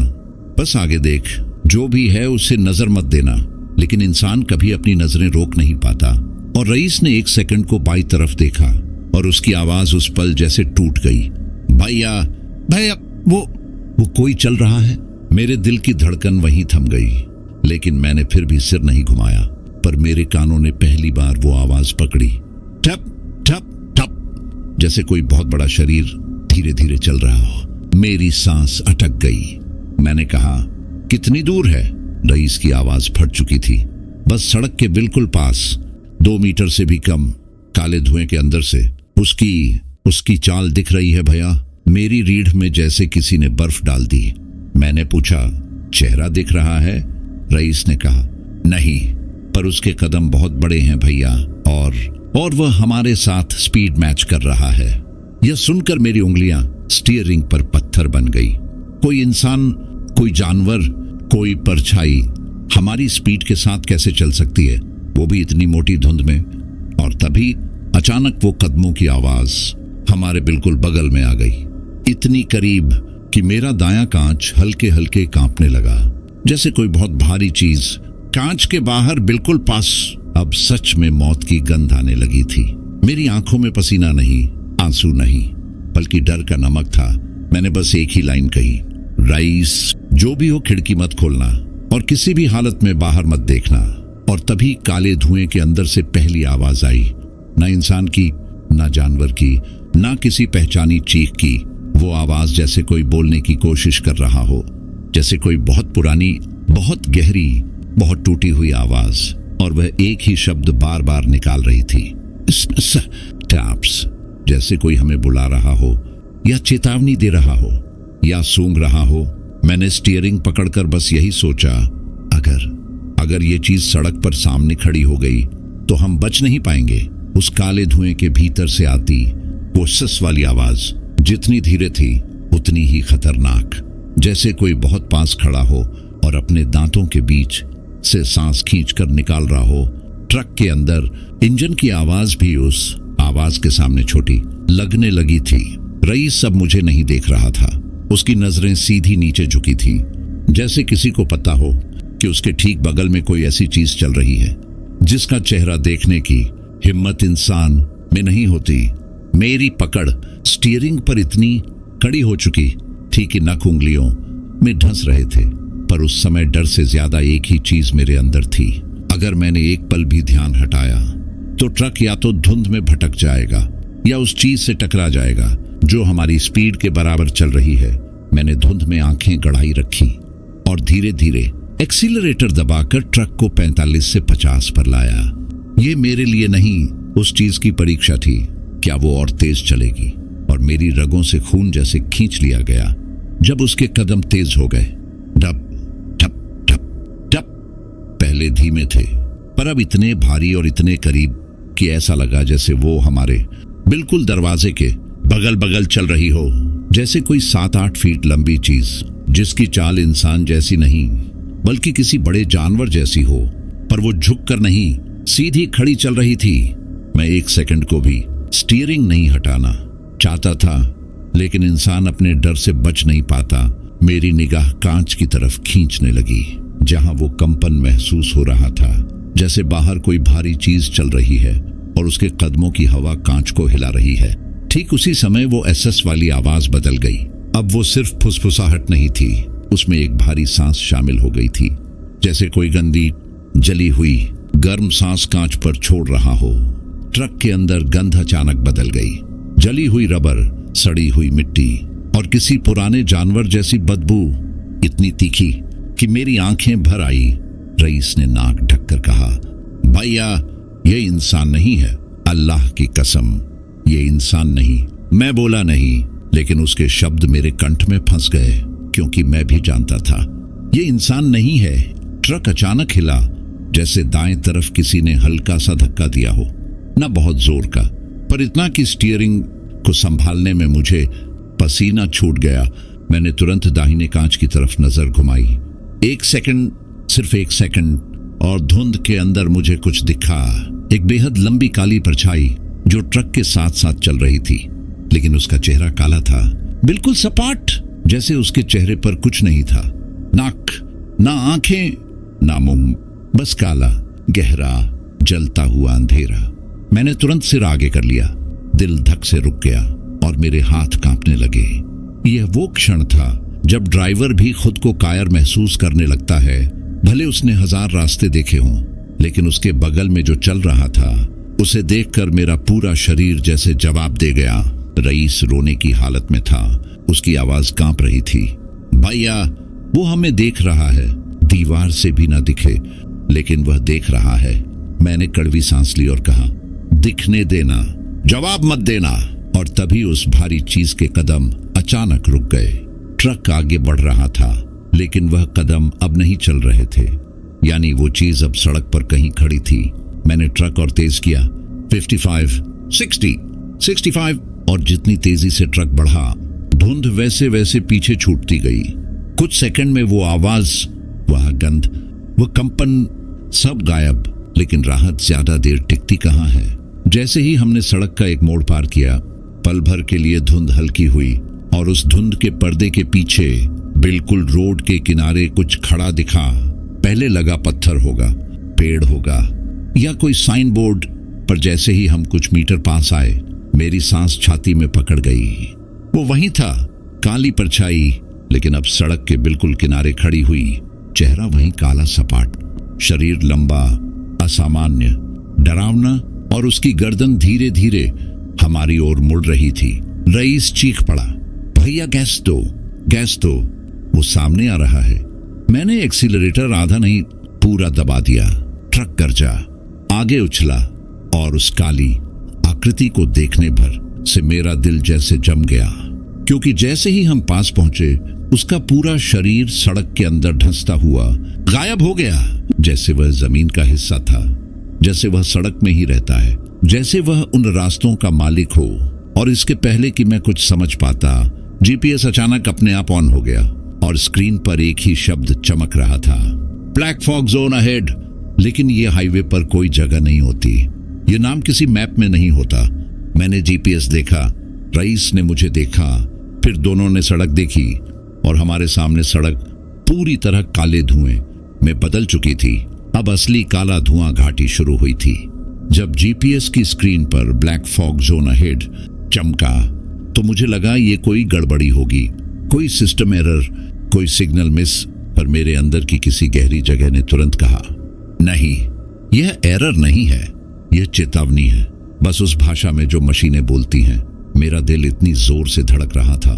बस आगे देख, जो भी है उसे नजर मत देना। लेकिन इंसान कभी अपनी नजरें रोक नहीं पाता, और रईस ने 1 सेकंड को बाई तरफ देखा और उसकी आवाज उस पल जैसे टूट गई, भैया भैया वो कोई चल रहा है। मेरे दिल की धड़कन वहीं थम गई, लेकिन मैंने फिर भी सिर नहीं घुमाया, पर मेरे कानों ने पहली बार वो आवाज पकड़ी, ठप ठप ठप, जैसे कोई बहुत बड़ा शरीर धीरे धीरे चल रहा हो। मेरी सांस अटक गई। मैंने कहा, कितनी दूर है? रईस की आवाज फट चुकी थी। बस सड़क के बिल्कुल पास, 2 मीटर से भी कम। काले धुएं के अंदर से उसकी चाल दिख रही है भैया, मेरी रीढ़ में जैसे किसी ने बर्फ डाल दी। मैंने पूछा, चेहरा दिख रहा है? रईस ने कहा, नहीं, पर उसके कदम बहुत बड़े हैं भैया, और वह हमारे साथ स्पीड मैच कर रहा है। यह सुनकर मेरी उंगलियां स्टीयरिंग पर पत्थर बन गई। कोई इंसान, कोई जानवर, कोई परछाई हमारी स्पीड के साथ कैसे चल सकती है, वो भी इतनी मोटी धुंध में? और तभी अचानक वो कदमों की आवाज हमारे बिल्कुल बगल में आ गई, इतनी करीब कि मेरा दायां कांच हल्के हल्के कांपने लगा, जैसे कोई बहुत भारी चीज कांच के बाहर बिल्कुल पास। अब सच में मौत की गंध आने लगी थी। मेरी आंखों में पसीना नहीं, आंसू नहीं, बल्कि डर का नमक था। मैंने बस एक ही लाइन कही, रईस, जो भी हो खिड़की मत खोलना और किसी भी हालत में बाहर मत देखना। और तभी काले धुएं के अंदर से पहली आवाज आई, ना इंसान की, ना जानवर की, ना किसी पहचानी चीख की। वो आवाज जैसे कोई बोलने की कोशिश कर रहा हो, जैसे कोई बहुत पुरानी, बहुत गहरी, बहुत टूटी हुई आवाज। और वह एक ही शब्द बार बार निकाल रही थी, टैप्स, जैसे कोई हमें बुला रहा हो, या चेतावनी दे रहा हो, या सूंघ रहा हो। मैंने स्टीयरिंग पकड़कर बस यही सोचा, अगर ये चीज सड़क पर सामने खड़ी हो गई तो हम बच नहीं पाएंगे। उस काले धुएं के भीतर से आती वो सस वाली आवाज जितनी धीरे थी उतनी ही खतरनाक, जैसे कोई बहुत पास खड़ा हो और अपने दांतों के बीच से सांस खींचकर निकाल रहा हो। ट्रक के अंदर इंजन की आवाज भी उस आवाज के सामने छोटी लगने लगी थी। रईस अब मुझे नहीं देख रहा था। उसकी नजरें सीधी नीचे झुकी थी, जैसे किसी को पता हो कि उसके ठीक बगल में कोई ऐसी चीज चल रही है जिसका चेहरा देखने की हिम्मत इंसान में नहीं होती। मेरी पकड़ स्टीयरिंग पर इतनी कड़ी हो चुकी थी कि नख उंगलियों में धंस रहे थे, पर उस समय डर से ज्यादा एक ही चीज मेरे अंदर थी, अगर मैंने एक पल भी ध्यान हटाया तो ट्रक या तो धुंध में भटक जाएगा या उस चीज से टकरा जाएगा जो हमारी स्पीड के बराबर चल रही है। मैंने धुंध में आंखें गड़ाई रखी और धीरे धीरे एक्सीलरेटर दबाकर ट्रक को 45 से 50 पर लाया। ये मेरे लिए नहीं, उस चीज की परीक्षा थी, क्या वो और तेज चलेगी। और मेरी रगों से खून जैसे खींच लिया गया जब उसके कदम तेज हो गए। डब ठप ठप ठप। पहले धीमे थे, पर अब इतने भारी और इतने करीब कि ऐसा लगा जैसे वो हमारे बिल्कुल दरवाजे के बगल बगल चल रही हो, जैसे कोई 7-8 फीट लंबी चीज जिसकी चाल इंसान जैसी नहीं बल्कि किसी बड़े जानवर जैसी हो, पर वो झुककर नहीं, सीधी खड़ी चल रही थी। मैं एक सेकंड को भी स्टीयरिंग नहीं हटाना चाहता था, लेकिन इंसान अपने डर से बच नहीं पाता। मेरी निगाह कांच की तरफ खींचने लगी, जहां वो कंपन महसूस हो रहा था, जैसे बाहर कोई भारी चीज चल रही है और उसके कदमों की हवा कांच को हिला रही है। ठीक उसी समय वो एसएस वाली आवाज बदल गई। अब वो सिर्फ फुसफुसाहट नहीं थी, उसमें एक भारी सांस शामिल हो गई थी, जैसे कोई गंदी जली हुई गर्म सांस कांच पर छोड़ रहा हो। ट्रक के अंदर गंध अचानक बदल गई, जली हुई रबर, सड़ी हुई मिट्टी और किसी पुराने जानवर जैसी बदबू, इतनी तीखी कि मेरी आंखें भर आई। रईस ने नाक ढककर कहा, भैया, ये इंसान नहीं है, अल्लाह की कसम, ये इंसान नहीं। मैं बोला नहीं, लेकिन उसके शब्द मेरे कंठ में फंस गए, क्योंकि मैं भी जानता था ये इंसान नहीं है। ट्रक अचानक हिला, जैसे दाएं तरफ किसी ने हल्का सा धक्का दिया हो, ना बहुत जोर का, पर इतना कि स्टीयरिंग को संभालने में मुझे पसीना छूट गया। मैंने तुरंत दाहिने कांच की तरफ नजर घुमाई। एक सेकंड, सिर्फ एक सेकंड, और धुंध के अंदर मुझे कुछ दिखा। एक बेहद लंबी काली परछाई जो ट्रक के साथ साथ चल रही थी, लेकिन उसका चेहरा काला था, बिल्कुल सपाट, जैसे उसके चेहरे पर कुछ नहीं था। नाक, ना आंखें, ना मुंह, बस काला, गहरा, जलता हुआ अंधेरा। मैंने तुरंत सिर आगे कर लिया। दिल धक से रुक गया और मेरे हाथ कांपने लगे। यह वो क्षण था जब ड्राइवर भी खुद को कायर महसूस करने लगता है, भले उसने 1000 रास्ते देखे हों, लेकिन उसके बगल में जो चल रहा था उसे देखकर मेरा पूरा शरीर जैसे जवाब दे गया। रईस रोने की हालत में था, उसकी आवाज कांप रही थी। भैया, वो हमें देख रहा है, दीवार से भी ना दिखे, लेकिन वह देख रहा है। मैंने कड़वी सांस ली और कहा, दिखने देना, जवाब मत देना। और तभी उस भारी चीज के कदम अचानक रुक गए। ट्रक आगे बढ़ रहा था, लेकिन वह कदम अब नहीं चल रहे थे। यानी वो चीज अब सड़क पर कहीं खड़ी थी। मैंने ट्रक और तेज किया। 55, 60, 65, और जितनी तेजी से ट्रक बढ़ा, धुंध वैसे वैसे पीछे छूटती गई। कुछ सेकंड में वो आवाज, वह गंध, वह कंपन, सब गायब। लेकिन राहत ज्यादा देर टिकती कहाँ है। जैसे ही हमने सड़क का एक मोड़ पार किया, पल भर के लिए धुंध हल्की हुई और उस धुंध के पर्दे के पीछे बिल्कुल रोड के किनारे कुछ खड़ा दिखा। पहले लगा पत्थर होगा, पेड़ होगा या कोई साइन बोर्ड, पर जैसे ही हम कुछ मीटर पास आए, मेरी सांस छाती में पकड़ गई। वो वहीं था, काली परछाई, लेकिन अब सड़क के बिल्कुल किनारे खड़ी हुई। चेहरा वहीं काला सपाट, शरीर लंबा, असामान्य, डरावना, और उसकी गर्दन धीरे धीरे हमारी ओर मुड़ रही थी। रईस चीख पड़ा, भैया गैस दो, गैस दो, वो सामने आ रहा है। मैंने एक्सीलरेटर आधा नहीं पूरा दबा दिया। ट्रक गरजा, आगे उछला और उस काली आकृति को देखने भर से मेरा दिल जैसे जम गया, क्योंकि जैसे ही हम पास पहुंचे, उसका पूरा शरीर सड़क के अंदर धंसता हुआ गायब हो गया। जैसे वह जमीन का हिस्सा था, जैसे वह सड़क में ही रहता है, जैसे वह उन रास्तों का मालिक हो। और इसके पहले कि मैं कुछ समझ पाता, जीपीएस अचानक अपने आप ऑन हो गया और स्क्रीन पर एक ही शब्द चमक रहा था, ब्लैक फॉग जोन अहेड। लेकिन ये हाईवे पर कोई जगह नहीं होती, ये नाम किसी मैप में नहीं होता। मैंने जीपीएस देखा, रईस ने मुझे देखा, फिर दोनों ने सड़क देखी और हमारे सामने सड़क पूरी तरह काले धुएं में बदल चुकी थी। अब असली काला धुआं घाटी शुरू हुई थी। जब जीपीएस की स्क्रीन पर ब्लैक फॉग जोन अहेड चमका, तो मुझे लगा ये कोई गड़बड़ी होगी, कोई सिस्टम एरर, कोई सिग्नल मिस। पर मेरे अंदर की किसी गहरी जगह ने तुरंत कहा, नहीं, यह एरर नहीं है, यह चेतावनी है, बस उस भाषा में जो मशीनें बोलती हैं। मेरा दिल इतनी जोर से धड़क रहा था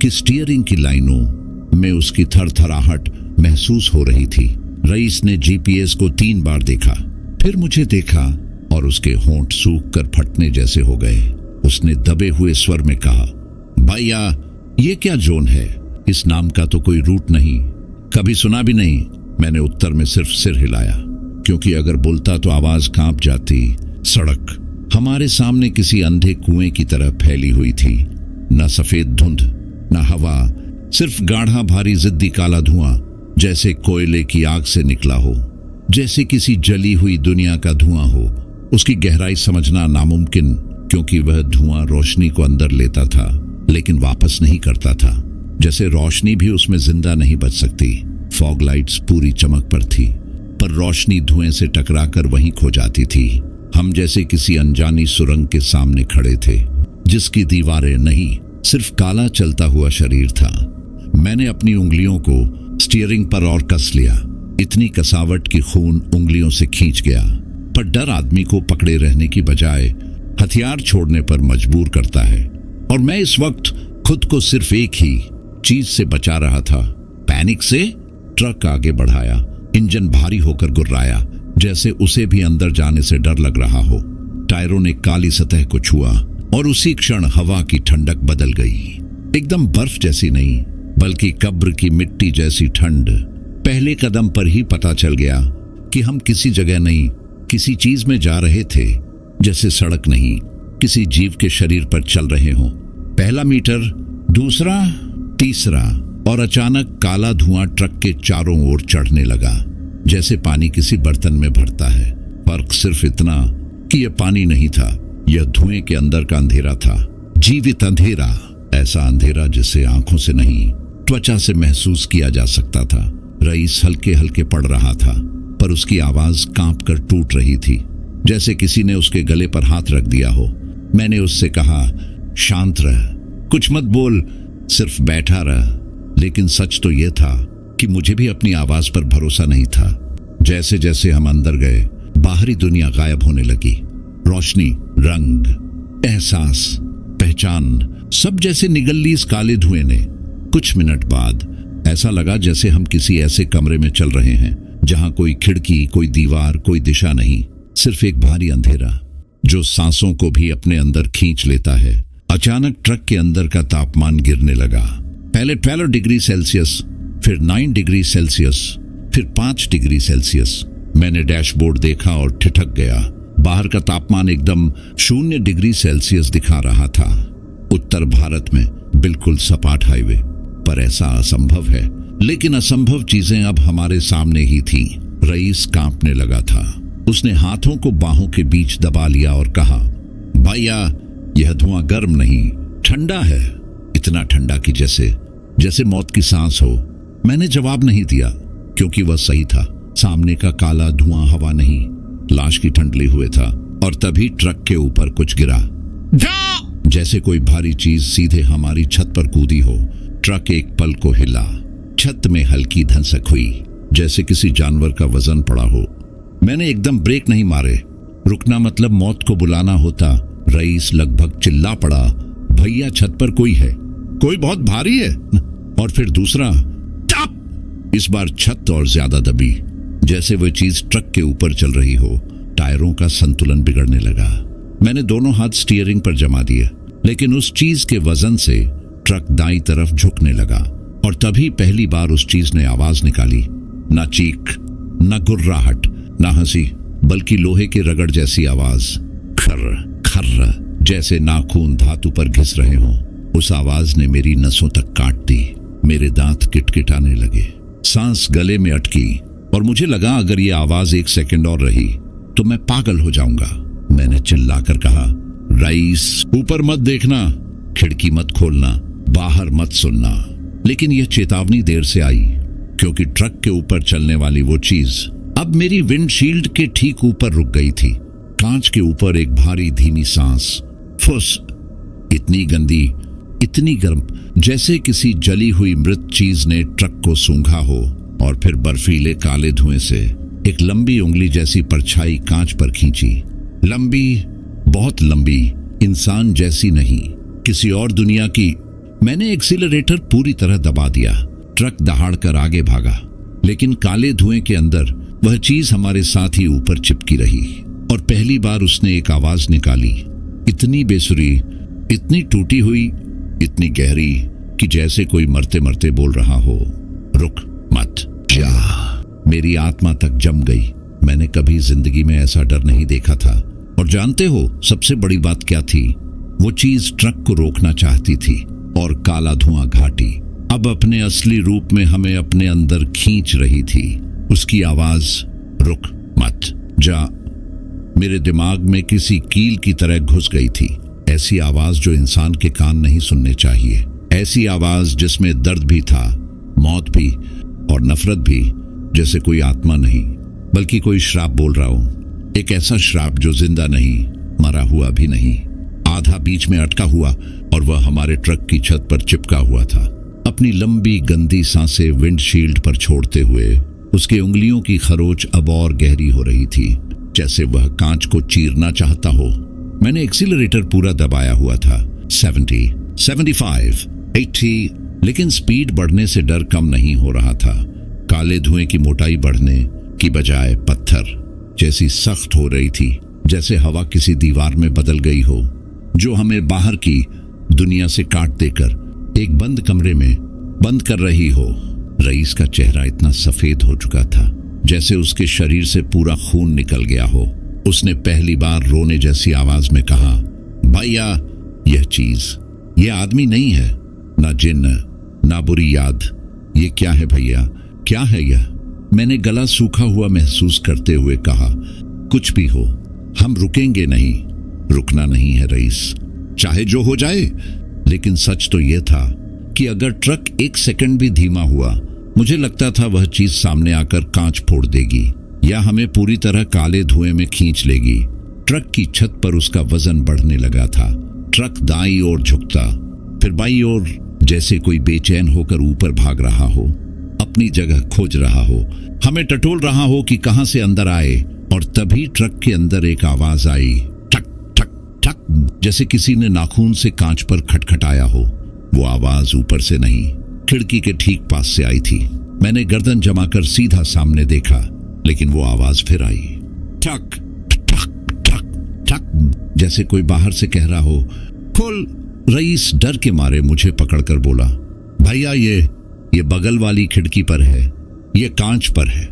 कि स्टीयरिंग की लाइनों में उसकी थरथराहट महसूस हो रही थी। रईस ने जीपीएस को 3 बार देखा, फिर मुझे देखा और उसके होंठ सूख कर फटने जैसे हो गए। उसने दबे हुए स्वर में कहा, भैया ये क्या जोन है? इस नाम का तो कोई रूट नहीं, कभी सुना भी नहीं। मैंने उत्तर में सिर्फ सिर हिलाया, क्योंकि अगर बोलता तो आवाज कांप जाती। सड़क हमारे सामने किसी अंधे कुएं की तरह फैली हुई थी। न सफेद धुंध, न हवा, सिर्फ गाढ़ा भारी जिद्दी काला धुआं, जैसे कोयले की आग से निकला हो, जैसे किसी जली हुई दुनिया का धुआं हो। उसकी गहराई समझना नामुमकिन, क्योंकि वह धुआं रोशनी को अंदर लेता था, लेकिन वापस नहीं करता था। जैसे रोशनी भी उसमें जिंदा नहीं बच सकती। फॉग लाइट्स पूरी चमक पर थी, पर रोशनी धुएं से टकराकर वहीं खो जाती थी। हम जैसे किसी अनजानी सुरंग के सामने खड़े थे, जिसकी दीवारें नहीं, सिर्फ काला चलता हुआ शरीर था। मैंने अपनी उंगलियों को स्टीयरिंग पर और कस लिया, इतनी कसावट कि खून उंगलियों से खींच गया। पर डर आदमी को पकड़े रहने की बजाय हथियार छोड़ने पर मजबूर करता है, और मैं इस वक्त खुद को सिर्फ एक ही चीज से बचा रहा था, पैनिक से। ट्रक आगे बढ़ाया, इंजन भारी होकर गुर्राया, जैसे उसे भी अंदर जाने से डर लग रहा हो। टायरों ने काली सतह को छुआ और उसी क्षण हवा की ठंडक बदल गई। एकदम बर्फ जैसी नहीं, बल्कि कब्र की मिट्टी जैसी ठंड। पहले कदम पर ही पता चल गया कि हम किसी जगह नहीं, किसी चीज में जा रहे थे, जैसे सड़क नहीं, किसी जीव के शरीर पर चल रहे हों। पहला मीटर, दूसरा, तीसरा, और अचानक काला धुआं ट्रक के चारों ओर चढ़ने लगा, जैसे पानी किसी बर्तन में भरता है। फर्क सिर्फ इतना कि यह पानी नहीं था, यह धुएं के अंदर का अंधेरा था, जीवित अंधेरा, ऐसा अंधेरा जिसे आंखों से नहीं, त्वचा से महसूस किया जा सकता था। रईस हल्के हल्के पड़ रहा था, पर उसकी आवाज कांप कर टूट रही थी, जैसे किसी ने उसके गले पर हाथ रख दिया हो। मैंने उससे कहा, शांत रह, कुछ मत बोल, सिर्फ बैठा रह। लेकिन सच तो यह था कि मुझे भी अपनी आवाज पर भरोसा नहीं था। जैसे जैसे हम अंदर गए, बाहरी दुनिया गायब होने लगी। रोशनी, रंग, एहसास, पहचान, सब जैसे निगल ली इस काले धुएं ने। कुछ मिनट बाद ऐसा लगा जैसे हम किसी ऐसे कमरे में चल रहे हैं जहां कोई खिड़की, कोई दीवार, कोई दिशा नहीं, सिर्फ एक भारी अंधेरा जो सांसों को भी अपने अंदर खींच लेता है। अचानक ट्रक के अंदर का तापमान गिरने लगा। पहले 12 डिग्री सेल्सियस, फिर 9 डिग्री सेल्सियस, फिर 5 डिग्री सेल्सियस। मैंने डैशबोर्ड देखा और ठिठक गया। बाहर का तापमान एकदम 0 डिग्री सेल्सियस दिखा रहा था। उत्तर भारत में बिल्कुल सपाट हाईवे पर ऐसा असंभव है, लेकिन असंभव चीजें अब हमारे सामने ही थीं। रईस कांपने लगा था। उसने हाथों को बाहों के बीच दबा लिया और कहा, भैया यह धुआं गर्म नहीं, ठंडा है। इतना ठंडा कि जैसे मौत की सांस हो। मैंने जवाब नहीं दिया क्योंकि वह सही था। सामने का काला धुआं हवा नहीं, लाश की ठंडली हुए था। और तभी ट्रक के ऊपर कुछ गिरा, जैसे कोई भारी चीज सीधे हमारी छत पर कूदी हो। ट्रक एक पल को हिला। छत में हल्की धनसक हुई, जैसे किसी जानवर का वजन पड़ा हो। मैंने एकदम ब्रेक नहीं मारे। रुकना मतलब मौत को बुलाना होता। रईस लगभग चिल्ला पड़ा, भैया छत पर कोई है, कोई बहुत भारी है। और फिर दूसरा टप। इस बार छत और ज्यादा दबी, जैसे वह चीज ट्रक के ऊपर चल रही हो। टायरों का संतुलन बिगड़ने लगा। मैंने दोनों हाथ स्टीयरिंग पर जमा दिए, लेकिन उस चीज के वजन से ट्रक दाईं तरफ झुकने लगा। और तभी पहली बार उस चीज ने आवाज निकाली। ना चीख, ना गुर्राहट, ना हंसी, बल्कि लोहे के रगड़ जैसी आवाज। खर्र खर्र, जैसे नाखून धातु पर घिस रहे हों। उस आवाज ने मेरी नसों तक काट दी। मेरे दांत किटकिटाने लगे, सांस गले में अटकी और मुझे लगा अगर ये आवाज 1 सेकंड और रही तो मैं पागल हो जाऊंगा। मैंने चिल्लाकर कहा, रईस ऊपर मत देखना, खिड़की मत खोलना, बाहर मत सुनना। लेकिन यह चेतावनी देर से आई, क्योंकि ट्रक के ऊपर चलने वाली वो चीज अब मेरी विंडशील्ड के ठीक ऊपर रुक गई थी। कांच के ऊपर एक भारी धीमी सांस, फुस, इतनी गंदी, इतनी गर्म, जैसे किसी जली हुई मृत चीज ने ट्रक को सूंघा हो। और फिर बर्फीले काले धुएं से एक लंबी उंगली जैसी परछाई कांच पर खींची। लंबी, बहुत लंबी, इंसान जैसी नहीं, किसी और दुनिया की। मैंने एक्सीलरेटर पूरी तरह दबा दिया। ट्रक दहाड़कर आगे भागा, लेकिन काले धुएं के अंदर वह चीज हमारे साथ ही ऊपर चिपकी रही। और पहली बार उसने एक आवाज निकाली, इतनी बेसुरी, इतनी टूटी हुई, इतनी गहरी कि जैसे कोई मरते मरते बोल रहा हो, रुक मत जा। मेरी आत्मा तक जम गई। मैंने कभी जिंदगी में ऐसा डर नहीं देखा था। और जानते हो सबसे बड़ी बात क्या थी? वो चीज ट्रक को रोकना चाहती थी और काला धुआं घाटी अब अपने असली रूप में हमें अपने अंदर खींच रही थी। उसकी आवाज, रुक मत जा, मेरे दिमाग में किसी कील की तरह घुस गई थी। ऐसी आवाज जो इंसान के कान नहीं सुनने चाहिए। ऐसी आवाज जिसमें दर्द भी था, मौत भी और नफरत भी, जैसे कोई आत्मा नहीं बल्कि कोई श्राप बोल रहा हूं। एक ऐसा श्राप जो जिंदा नहीं, मरा हुआ भी नहीं, आधा बीच में अटका हुआ, और वह हमारे ट्रक की छत पर चिपका हुआ था। अपनी लंबी गंदी सांसें विंडशील्ड पर छोड़ते हुए उसकी उंगलियों की खरोच अब और गहरी हो रही थी, जैसे वह कांच को चीरना चाहता हो। मैंने एक्सीलरेटर पूरा दबाया हुआ था। 70, 75, 80, लेकिन स्पीड बढ़ने से डर कम नहीं हो रहा था। काले धुएं की मोटाई बढ़ने की बजाय पत्थर जैसी सख्त हो रही थी, जैसे हवा किसी दीवार में बदल गई हो जो हमें बाहर की दुनिया से काट देकर एक बंद कमरे में बंद कर रही हो। रईस का चेहरा इतना सफेद हो चुका था जैसे उसके शरीर से पूरा खून निकल गया हो। उसने पहली बार रोने जैसी आवाज में कहा, भैया यह चीज, यह आदमी नहीं है, ना जिन्न, ना बुरी याद। ये क्या है भैया, क्या है यह? मैंने गला सूखा हुआ महसूस करते हुए कहा, कुछ भी हो, हम रुकेंगे नहीं। रुकना नहीं है रईस, चाहे जो हो जाए। लेकिन सच तो यह था कि अगर ट्रक 1 सेकंड भी धीमा हुआ, मुझे लगता था वह चीज सामने आकर कांच फोड़ देगी या हमें पूरी तरह काले धुएं में खींच लेगी। ट्रक की छत पर उसका वजन बढ़ने लगा था। ट्रक दाईं ओर झुकता, फिर बाईं ओर, जैसे कोई बेचैन होकर ऊपर भाग रहा हो, अपनी जगह खोज रहा हो, हमें टटोल रहा हो कि कहां से अंदर आए। और तभी ट्रक के अंदर एक आवाज आई, ठक ठक ठक, जैसे किसी ने नाखून से कांच पर खटखटाया हो। वो आवाज ऊपर से नहीं, खिड़की के ठीक पास से आई थी। मैंने गर्दन जमाकर सीधा सामने देखा, लेकिन वो आवाज फिर आई, ठक ठक ठक ठक, जैसे कोई बाहर से कह रहा हो, खोल रईस डर के मारे मुझे पकड़कर बोला, भैया ये बगल वाली खिड़की पर है, ये कांच पर है,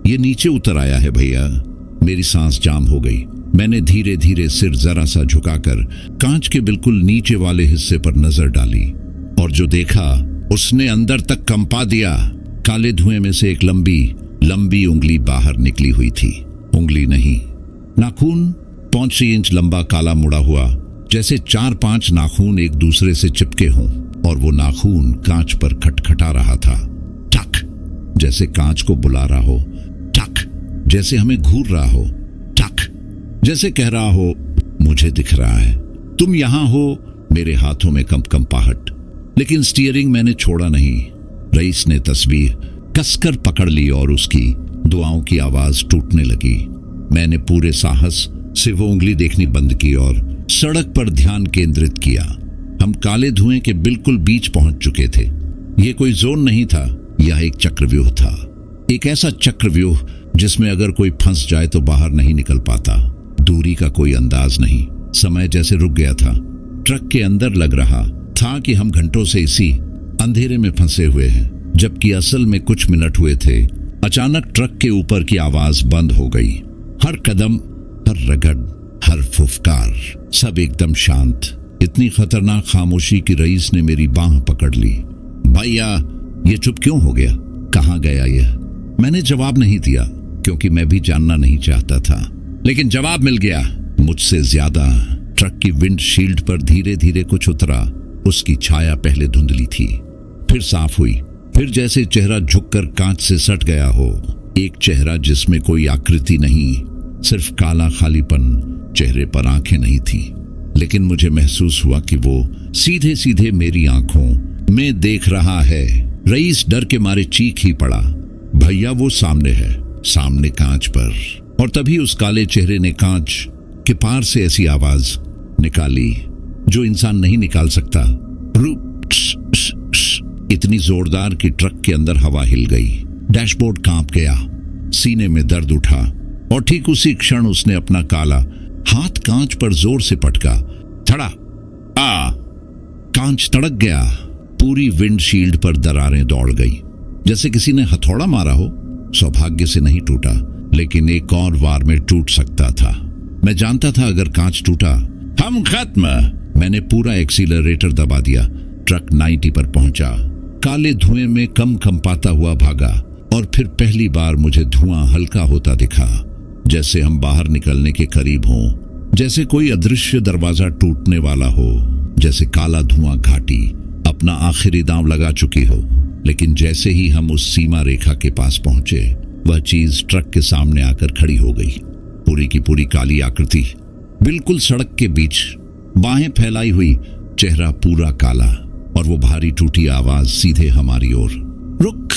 ये नीचे उतर आया है भैया। मेरी सांस जाम हो गई। मैंने धीरे धीरे सिर जरा सा झुकाकर कांच के बिल्कुल नीचे वाले हिस्से पर नजर डाली और जो देखा उसने अंदर तक कंपा दिया। काले धुएं में से एक लंबी उंगली बाहर निकली हुई थी। उंगली नहीं, नाखून 5 इंच लंबा, काला मुड़ा हुआ, जैसे 4-5 नाखून एक दूसरे से चिपके हों और वो नाखून कांच पर खटखटा रहा था। टक, जैसे कांच को बुला रहा हो। टक, जैसे हमें घूर रहा हो। टक, जैसे कह रहा हो मुझे दिख रहा है, तुम यहां हो। मेरे हाथों में कंपकंपाहट, लेकिन स्टीयरिंग मैंने छोड़ा नहीं। रईस ने तस्बीह कसकर पकड़ ली और उसकी दुआओं की आवाज टूटने लगी। मैंने पूरे साहस से वो उंगली देखनी बंद की और सड़क पर ध्यान केंद्रित किया। हम काले धुएं के बिल्कुल बीच पहुंच चुके थे। यह कोई जोन नहीं था, यह एक चक्रव्यूह था। एक ऐसा चक्रव्यूह जिसमें अगर कोई फंस जाए तो बाहर नहीं निकल पाता। दूरी का कोई अंदाज नहीं, समय जैसे रुक गया था। ट्रक के अंदर लग रहा था कि हम घंटों से इसी अंधेरे में फंसे हुए हैं, जबकि असल में कुछ मिनट हुए थे। अचानक ट्रक के ऊपर की आवाज बंद हो गई। हर कदम, हर रगड़, हर फुफकार, सब एकदम शांत। इतनी खतरनाक खामोशी कि रईस ने मेरी बांह पकड़ ली। भैया, ये चुप क्यों हो गया? कहाँ गया यह? मैंने जवाब नहीं दिया क्योंकि मैं भी जानना नहीं चाहता था, लेकिन जवाब मिल गया मुझसे ज्यादा। ट्रक की विंडशील्ड पर धीरे धीरे कुछ उतरा। उसकी छाया पहले धुंधली थी, फिर साफ हुई, फिर जैसे चेहरा झुककर कांच से सट गया हो। एक चेहरा जिसमें कोई आकृति नहीं, सिर्फ काला खालीपन। चेहरे पर आंखें नहीं थी, लेकिन मुझे महसूस हुआ कि वो सीधे सीधे मेरी आंखों में देख रहा है। रईस डर के मारे चीख ही पड़ा, भैया वो सामने है, सामने कांच पर। और तभी उस काले चेहरे ने कांच के पार से ऐसी आवाज निकाली जो इंसान नहीं निकाल सकता। इतनी जोरदार कि ट्रक के अंदर हवा हिल गई, डैशबोर्ड कांप गया, सीने में दर्द उठा और ठीक उसी क्षण उसने अपना काला हाथ कांच पर जोर से पटका। थड़ा, कांच तड़क गया। पूरी विंडशील्ड पर दरारें दौड़ गई, जैसे किसी ने हथौड़ा मारा हो। सौभाग्य से नहीं टूटा, लेकिन एक और वार में टूट सकता था। मैं जानता था अगर कांच टूटा हम खत्म। मैंने पूरा एक्सीलरेटर दबा दिया। ट्रक 90 पर पहुंचा। काले धुएं में कंपाता हुआ भागा और फिर पहली बार मुझे धुआं हल्का होता दिखा, जैसे हम बाहर निकलने के करीब हों, जैसे कोई अदृश्य दरवाजा टूटने वाला हो, जैसे काला धुआं घाटी अपना आखिरी दांव लगा चुकी हो। लेकिन जैसे ही हम उस सीमा रेखा के पास पहुंचे, वह चीज ट्रक के सामने आकर खड़ी हो गई। पूरी की पूरी काली आकृति, बिल्कुल सड़क के बीच, बाहें फैलाई हुई, चेहरा पूरा काला और वो भारी टूटी आवाज सीधे हमारी ओर। रुक!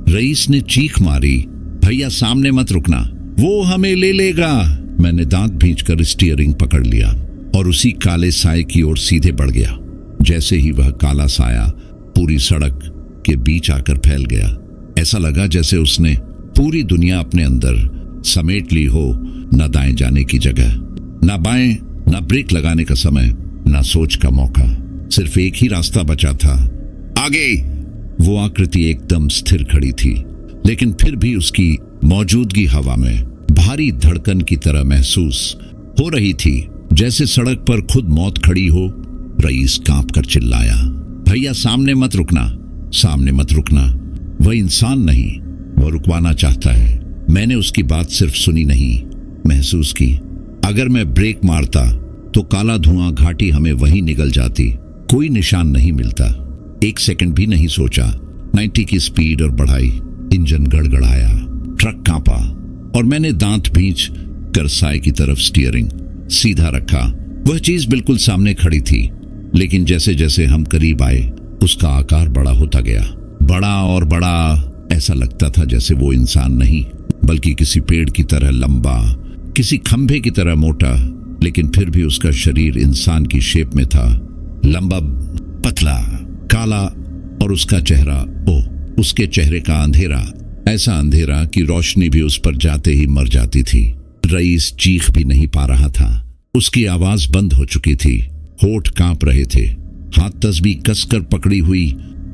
रईस ने चीख मारी, भैया सामने मत रुकना, वो हमें ले लेगा। मैंने दांत भींचकर स्टीयरिंग पकड़ लिया और उसी काले साए की ओर सीधे बढ़ गया। जैसे ही वह काला साया पूरी सड़क के बीच आकर फैल गया, ऐसा लगा जैसे उसने पूरी दुनिया अपने अंदर समेट ली हो। न दाएं जाने की जगह, न बाएं, न ब्रेक लगाने का समय, न सोच का मौका। सिर्फ एक ही रास्ता बचा था, आगे। वो आकृति एकदम स्थिर खड़ी थी, लेकिन फिर भी उसकी मौजूदगी हवा में भारी धड़कन की तरह महसूस हो रही थी, जैसे सड़क पर खुद मौत खड़ी हो। रईस कांप कर चिल्लाया, भैया सामने मत रुकना, सामने मत रुकना। वह इंसान नहीं, वह रुकवाना चाहता है। मैंने उसकी बात सिर्फ सुनी नहीं, महसूस की। अगर मैं ब्रेक मारता तो काला धुआं घाटी हमें वहीं निगल जाती, कोई निशान नहीं मिलता। 1 सेकंड भी नहीं सोचा, 90 की स्पीड और बढ़ाई। इंजन गड़गड़ाया, ट्रक कांपा और मैंने दांत भींच कर साए की तरफ स्टीयरिंग सीधा रखा। वह चीज बिल्कुल सामने खड़ी थी, लेकिन जैसे जैसे हम करीब आए उसका आकार बड़ा होता गया, बड़ा और बड़ा। ऐसा लगता था जैसे वो इंसान नहीं, बल्कि किसी पेड़ की तरह लंबा, किसी खंभे की तरह मोटा, लेकिन फिर भी उसका शरीर इंसान की शेप में था। लंबा, पतला, काला और उसका चेहरा, उसके चेहरे का अंधेरा, ऐसा अंधेरा कि रोशनी भी उस पर जाते ही मर जाती थी। रईस चीख भी नहीं पा रहा था, उसकी आवाज बंद हो चुकी थी, होठ कांप रहे थे। हाथ तस्बीह कसकर पकड़ी हुई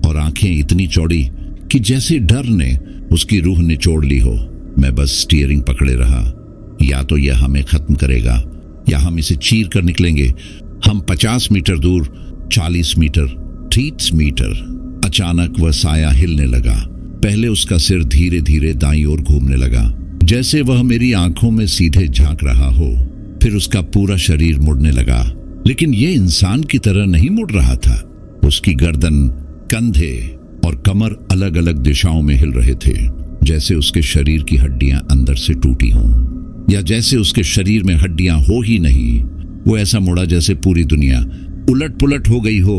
और आंखें इतनी चौड़ी कि जैसे डर ने उसकी रूह निचोड़ ली हो। मैं बस स्टीयरिंग पकड़े रहा। या तो यह हमें खत्म करेगा या हम इसे चीर कर निकलेंगे। हम 50 मीटर दूर, 40 मीटर, 30 मीटर। अचानक वह साया हिलने लगा। पहले उसका सिर धीरे धीरे दाईं ओर घूमने लगा, जैसे वह मेरी आंखों में सीधे झांक रहा हो। फिर उसका पूरा शरीर मुड़ने लगा, लेकिन यह इंसान की तरह नहीं मुड़ रहा था। उसकी गर्दन, कंधे और कमर अलग अलग दिशाओं में हिल रहे थे, जैसे उसके शरीर की हड्डियां अंदर से टूटी हों, या जैसे उसके शरीर में हड्डियां हो ही नहीं। वो ऐसा मुड़ा जैसे पूरी दुनिया उलट पुलट हो गई हो।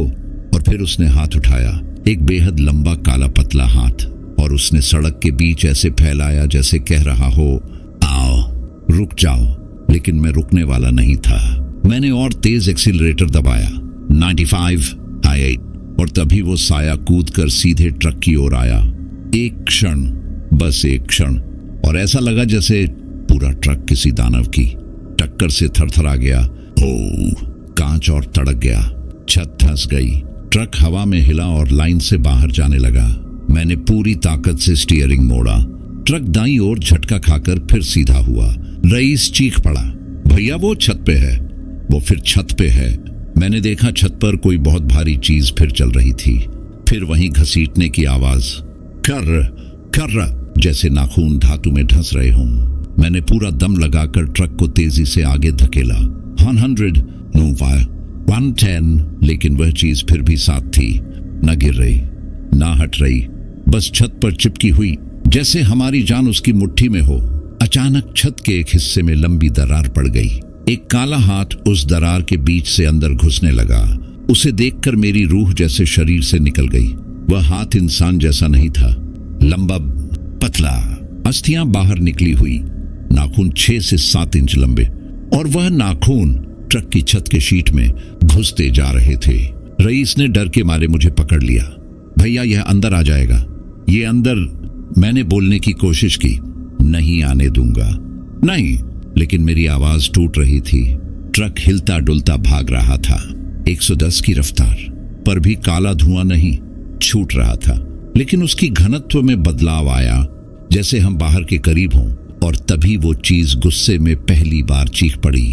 और फिर उसने हाथ उठाया, एक बेहद लंबा काला पतला हाथ, और उसने सड़क के बीच ऐसे फैलाया जैसे कह रहा हो, आओ, रुक जाओ। लेकिन मैं रुकने वाला नहीं था। मैंने और तेज एक्सीलरेटर दबाया। 95, 8, और तभी वो साया कूदकर सीधे ट्रक की ओर आया। एक क्षण, बस एक क्षण, और ऐसा लगा जैसे पूरा ट्रक किसी दानव की टक्कर से थरथरा गया। ओह, कांच और तड़क गया, छत धंस गई, ट्रक हवा में हिला और लाइन से बाहर जाने लगा। मैंने पूरी ताकत से स्टीयरिंग मोड़ा। ट्रक दाईं ओर झटका खाकर फिर सीधा हुआ। रईस चीख पड़ा, भैया वो छत पे है। वो फिर छत पे है। मैंने देखा छत पर कोई बहुत भारी चीज फिर चल रही थी। फिर वहीं घसीटने की आवाज, कर्र कर्र, जैसे नाखून धातु में धंस रहे हों। मैंने पूरा दम लगाकर ट्रक को तेजी से आगे धकेला। 100, नो फायर, 110, लेकिन वह चीज फिर भी साथ थी, न गिर रही, ना हट रही, बस छत पर चिपकी हुई, जैसे हमारी जान उसकी मुट्ठी में हो। अचानक छत के एक हिस्से में लंबी दरार पड़ गई। एक काला हाथ उस दरार के बीच से अंदर घुसने लगा। उसे देखकर मेरी रूह जैसे शरीर से निकल गई। वह हाथ इंसान जैसा नहीं था, लंबा, पतला, अस्थियां बाहर निकली हुई, नाखून 6 से 7 इंच लंबे, और वह नाखून ट्रक की छत के शीट में घुसते जा रहे थे। रईस ने डर के मारे मुझे पकड़ लिया। भैया यह अंदर आ जाएगा, ये अंदर। मैंने बोलने की कोशिश की, नहीं आने दूंगा, नहीं, लेकिन मेरी आवाज टूट रही थी। ट्रक हिलता डुलता भाग रहा था, 110 की रफ्तार पर भी काला धुआं नहीं छूट रहा था। लेकिन उसकी घनत्व में बदलाव आया, जैसे हम बाहर के करीब हों। और तभी वो चीज गुस्से में पहली बार चीख पड़ी।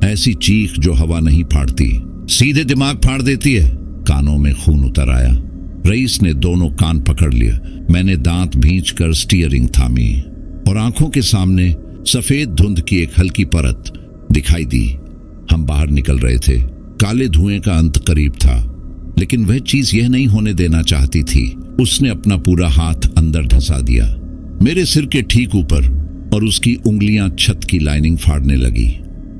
ऐसी चीख जो हवा नहीं फाड़ती, सीधे दिमाग फाड़ देती है। कानों में खून उतर आया। रईस ने दोनों कान पकड़ लिया। मैंने दांत भींचकर स्टीयरिंग थामी और आंखों के सामने सफेद धुंध की एक हल्की परत दिखाई दी। हम बाहर निकल रहे थे। काले धुएं का अंत करीब था, लेकिन वह चीज यह नहीं होने देना चाहती थी। उसने अपना पूरा हाथ अंदर धंसा दिया, मेरे सिर के ठीक ऊपर, और उसकी उंगलियां छत की लाइनिंग फाड़ने लगी।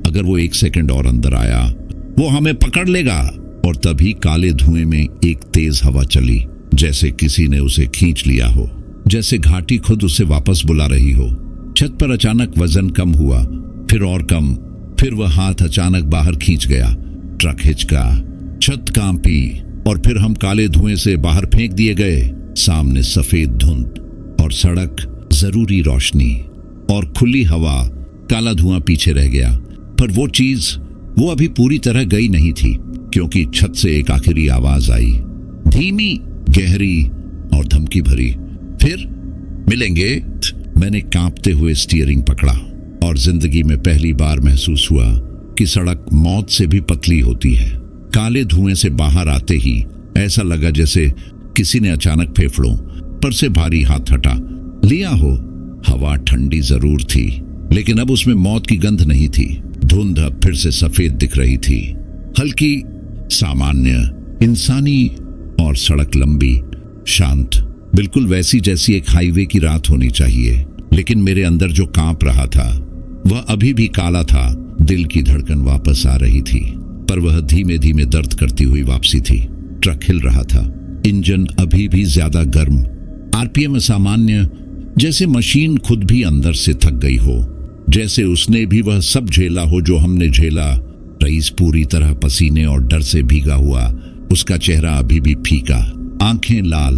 अगर वो 1 सेकंड और अंदर आया, वो हमें पकड़ लेगा। और तभी काले धुएं में एक तेज हवा चली, जैसे किसी ने उसे खींच लिया हो, जैसे घाटी खुद उसे वापस बुला रही हो। छत पर अचानक वजन कम हुआ, फिर और कम, फिर वह हाथ अचानक बाहर खींच गया। ट्रक हिचका, छत कांपी, और फिर हम काले धुएं से बाहर फेंक दिए गए। सामने सफेद धुंध और सड़क, जरूरी रोशनी और खुली हवा। काला धुआं पीछे रह गया, पर वो चीज, वो अभी पूरी तरह गई नहीं थी, क्योंकि छत से एक आखिरी आवाज आई, धीमी, गहरी और धमकी भरी, फिर मिलेंगे। मैंने कांपते हुए स्टीयरिंग पकड़ा, और जिंदगी में पहली बार महसूस हुआ कि सड़क मौत से भी पतली होती है। काले धुएं से बाहर आते ही ऐसा लगा जैसे किसी ने अचानक फेफड़ों पर से भारी हाथ हटा लिया हो। हवा ठंडी जरूर थी, लेकिन अब उसमें मौत की गंध नहीं थी। धुंध अब फिर से सफेद दिख रही थी, हल्की, सामान्य, इंसानी, और सड़क लंबी, शांत, बिल्कुल वैसी जैसी एक हाईवे की रात होनी चाहिए। लेकिन मेरे अंदर जो कांप रहा था, वह अभी भी काला था। दिल की धड़कन वापस आ रही थी, पर वह धीमे धीमे दर्द करती हुई वापसी थी। ट्रक हिल रहा था, इंजन अभी भी ज्यादा गर्म, आरपीएम सामान्य, जैसे मशीन खुद भी अंदर से थक गई हो, जैसे उसने भी वह सब झेला हो जो हमने झेला। रईस पूरी तरह पसीने और डर से भीगा हुआ, उसका चेहरा अभी भी फीका, आंखें लाल,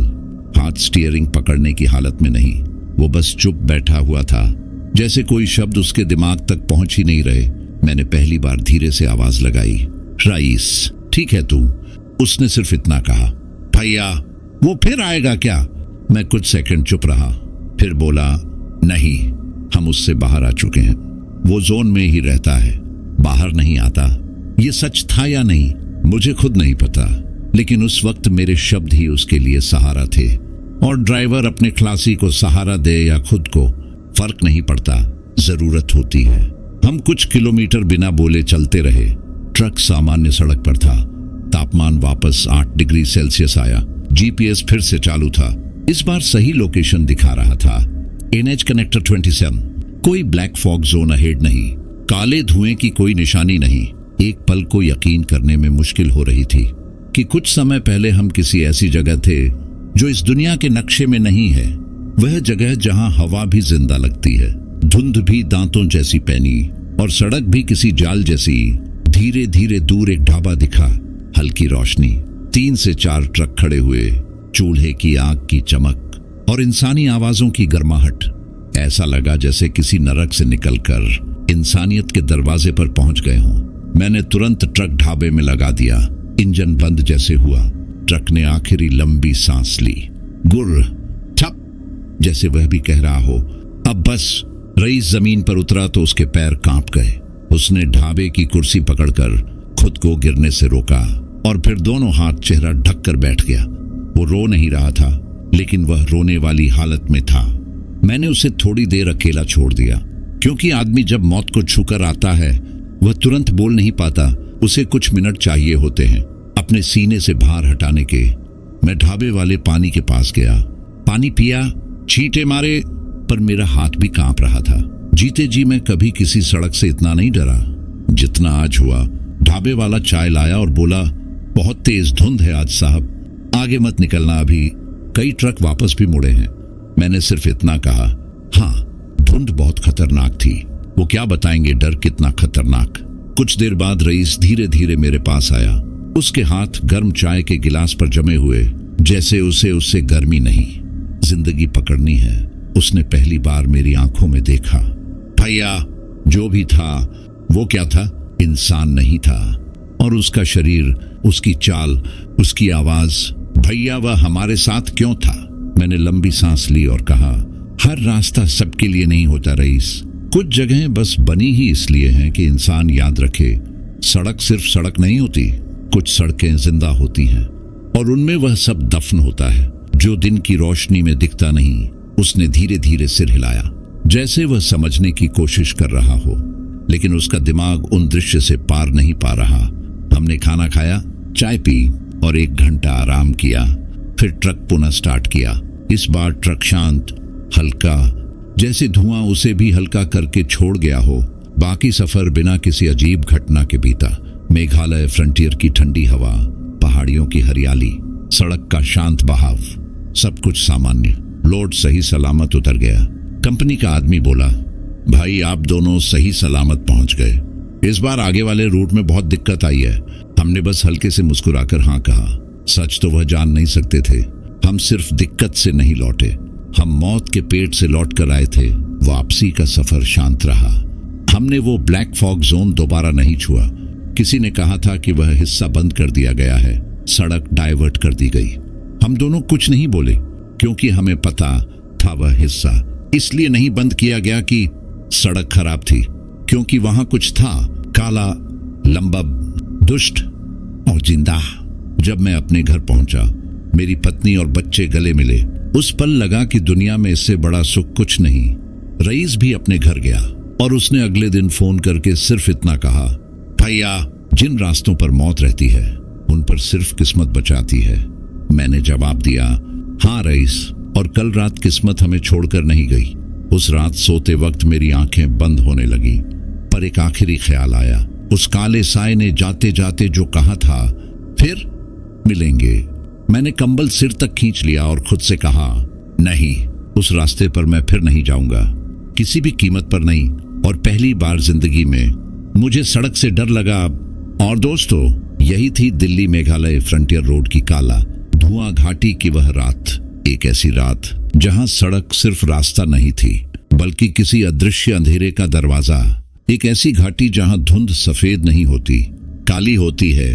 हाथ स्टीयरिंग पकड़ने की हालत में नहीं। वो बस चुप बैठा हुआ था, जैसे कोई शब्द उसके दिमाग तक पहुंच ही नहीं रहे। मैंने पहली बार धीरे से आवाज लगाई, रईस, ठीक है तू। उसने सिर्फ इतना कहा, भैया वो फिर आएगा क्या? मैं कुछ सेकंड चुप रहा, फिर बोला, नहीं, हम उससे बाहर आ चुके हैं। वो जोन में ही रहता है, बाहर नहीं आता। ये सच था या नहीं मुझे खुद नहीं पता, लेकिन उस वक्त मेरे शब्द ही उसके लिए सहारा थे। और ड्राइवर अपने खलासी को सहारा दे या खुद को, फर्क नहीं पड़ता, जरूरत होती है। हम कुछ किलोमीटर बिना बोले चलते रहे। ट्रक सामान्य सड़क पर था। तापमान वापस 8 डिग्री सेल्सियस आया। जीपीएस फिर से चालू था। इस बार सही लोकेशन दिखा रहा था, एनएच कनेक्टर 27। कोई ब्लैक फॉग जोन अहेड नहीं, काले धुएं की कोई निशानी नहीं। एक पल को यकीन करने में मुश्किल हो रही थी कि कुछ समय पहले हम किसी ऐसी जगह थे जो इस दुनिया के नक्शे में नहीं है। वह जगह जहां हवा भी जिंदा लगती है, धुंध भी दांतों जैसी पैनी और सड़क भी किसी जाल जैसी। धीरे धीरे दूर एक ढाबा दिखा, हल्की रोशनी, 3 से 4 ट्रक खड़े हुए, चूल्हे की आग की चमक और इंसानी आवाजों की गर्माहट। ऐसा लगा जैसे किसी नरक से निकलकर इंसानियत के दरवाजे पर पहुंच गए हों। मैंने तुरंत ट्रक ढाबे में लगा दिया। इंजन बंद जैसे हुआ, ट्रक ने आखिरी लंबी सांस ली। गुर्र, ठप, जैसे वह भी कह रहा हो, अब बस। रईस जमीन पर उतरा तो उसके पैर कांप गए। उसने ढाबे की कुर्सी पकड़कर खुद को गिरने से रोका और फिर दोनों हाथ चेहरा ढक कर बैठ गया। वो रो नहीं रहा था, लेकिन वह रोने वाली हालत में था। मैंने उसे थोड़ी देर अकेला छोड़ दिया, क्योंकि आदमी जब मौत को छूकर आता है वह तुरंत बोल नहीं पाता। उसे कुछ मिनट चाहिए होते हैं अपने सीने से भार हटाने के। मैं ढाबे वाले पानी के पास गया, पानी पिया, छींटे मारे, पर मेरा हाथ भी कांप रहा था। जीते जी मैं कभी किसी सड़क से इतना नहीं डरा जितना आज हुआ। ढाबे वाला चाय लाया और बोला, बहुत तेज धुंध है आज साहब, आगे मत निकलना अभी, कई ट्रक वापस भी मुड़े हैं। मैंने सिर्फ इतना कहा, हाँ, धुंध बहुत खतरनाक थी। वो क्या बताएंगे डर कितना खतरनाक। कुछ देर बाद रईस धीरे धीरे मेरे पास आया। उसके हाथ गर्म चाय के गिलास पर जमे हुए, जैसे उसे उससे गर्मी नहीं, जिंदगी पकड़नी है। उसने पहली बार मेरी आंखों में देखा। भैया, जो भी था वो क्या था? इंसान नहीं था। और उसका शरीर, उसकी चाल, उसकी आवाज। भैया, वह हमारे साथ क्यों था? मैंने लंबी सांस ली और कहा, हर रास्ता सबके लिए नहीं होता रईस। कुछ जगहें बस बनी ही इसलिए हैं कि इंसान याद रखे, सड़क सिर्फ सड़क नहीं होती। कुछ सड़कें जिंदा होती हैं और उनमें वह सब दफन होता है जो दिन की रोशनी में दिखता नहीं। उसने धीरे धीरे सिर हिलाया, जैसे वह समझने की कोशिश कर रहा हो, लेकिन उसका दिमाग उन दृश्य से पार नहीं पा रहा। हमने खाना खाया, चाय पी और 1 घंटा आराम किया। फिर ट्रक पुनः स्टार्ट किया। इस बार ट्रक शांत, हल्का, जैसे धुआं उसे भी हल्का करके छोड़ गया हो। बाकी सफर बिना किसी अजीब घटना के बीता। मेघालय फ्रंटियर की ठंडी हवा, पहाड़ियों की हरियाली, सड़क का शांत बहाव, सब कुछ सामान्य। लोड सही सलामत उतर गया। कंपनी का आदमी बोला, भाई आप दोनों सही सलामत पहुंच गए। इस बार आगे वाले रूट में बहुत दिक्कत आई है। हमने बस हल्के से मुस्कुराकर हाँ कहा। सच तो वह जान नहीं सकते थे। हम सिर्फ दिक्कत से नहीं लौटे, हम मौत के पेट से लौट कर आए थे। वापसी का सफर शांत रहा। हमने वो ब्लैक फॉग जोन दोबारा नहीं छुआ। किसी ने कहा था कि वह हिस्सा बंद कर दिया गया है, सड़क डाइवर्ट कर दी गई। हम दोनों कुछ नहीं बोले, क्योंकि हमें पता था वह हिस्सा इसलिए नहीं बंद किया गया कि सड़क खराब थी, क्योंकि वहां कुछ था, काला, लंबा, दुष्ट और जिंदा। जब मैं अपने घर पहुंचा, मेरी पत्नी और बच्चे गले मिले। उस पल लगा कि दुनिया में इससे बड़ा सुख कुछ नहीं। रईस भी अपने घर गया और उसने अगले दिन फोन करके सिर्फ इतना कहा, भैया, जिन रास्तों पर मौत रहती है उन पर सिर्फ किस्मत बचाती है। मैंने जवाब दिया, हाँ रईस, और कल रात किस्मत हमें छोड़कर नहीं गई। उस रात सोते वक्त मेरी आंखें बंद होने लगी, पर एक आखिरी ख्याल आया। उस काले साए ने जाते जाते जो कहा था, फिर मिलेंगे। मैंने कंबल सिर तक खींच लिया और खुद से कहा, नहीं, उस रास्ते पर मैं फिर नहीं जाऊंगा, किसी भी कीमत पर नहीं। और पहली बार जिंदगी में मुझे सड़क से डर लगा। और दोस्तों, यही थी दिल्ली मेघालय फ्रंटियर रोड की काला धुआं घाटी की वह रात। एक ऐसी रात जहां सड़क सिर्फ रास्ता नहीं थी, बल्कि किसी अदृश्य अंधेरे का दरवाजा। एक ऐसी घाटी जहां धुंध सफेद नहीं होती, काली होती है,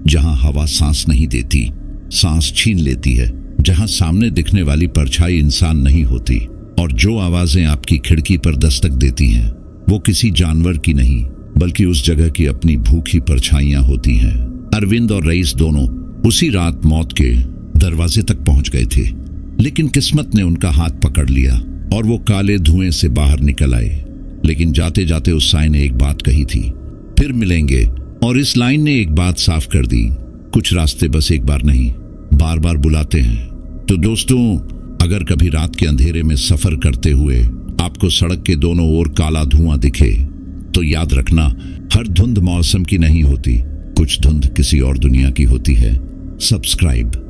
जहां हवा सांस नहीं देती, सांस छीन लेती है, जहां सामने दिखने वाली परछाई इंसान नहीं होती, और जो आवाजें आपकी खिड़की पर दस्तक देती हैं वो किसी जानवर की नहीं बल्कि उस जगह की अपनी भूखी परछाइयां होती हैं। अरविंद और रईस दोनों उसी रात मौत के दरवाजे तक पहुंच गए थे, लेकिन किस्मत ने उनका हाथ पकड़ लिया और वो काले धुएं से बाहर निकल आए। लेकिन जाते जाते उस साई ने एक बात कही थी, फिर मिलेंगे। और इस लाइन ने एक बात साफ कर दी, कुछ रास्ते बस एक बार नहीं, बार बार बुलाते हैं। तो दोस्तों, अगर कभी रात के अंधेरे में सफर करते हुए आपको सड़क के दोनों ओर काला धुआं दिखे, तो याद रखना, हर धुंध मौसम की नहीं होती, कुछ धुंध किसी और दुनिया की होती है। सब्सक्राइब।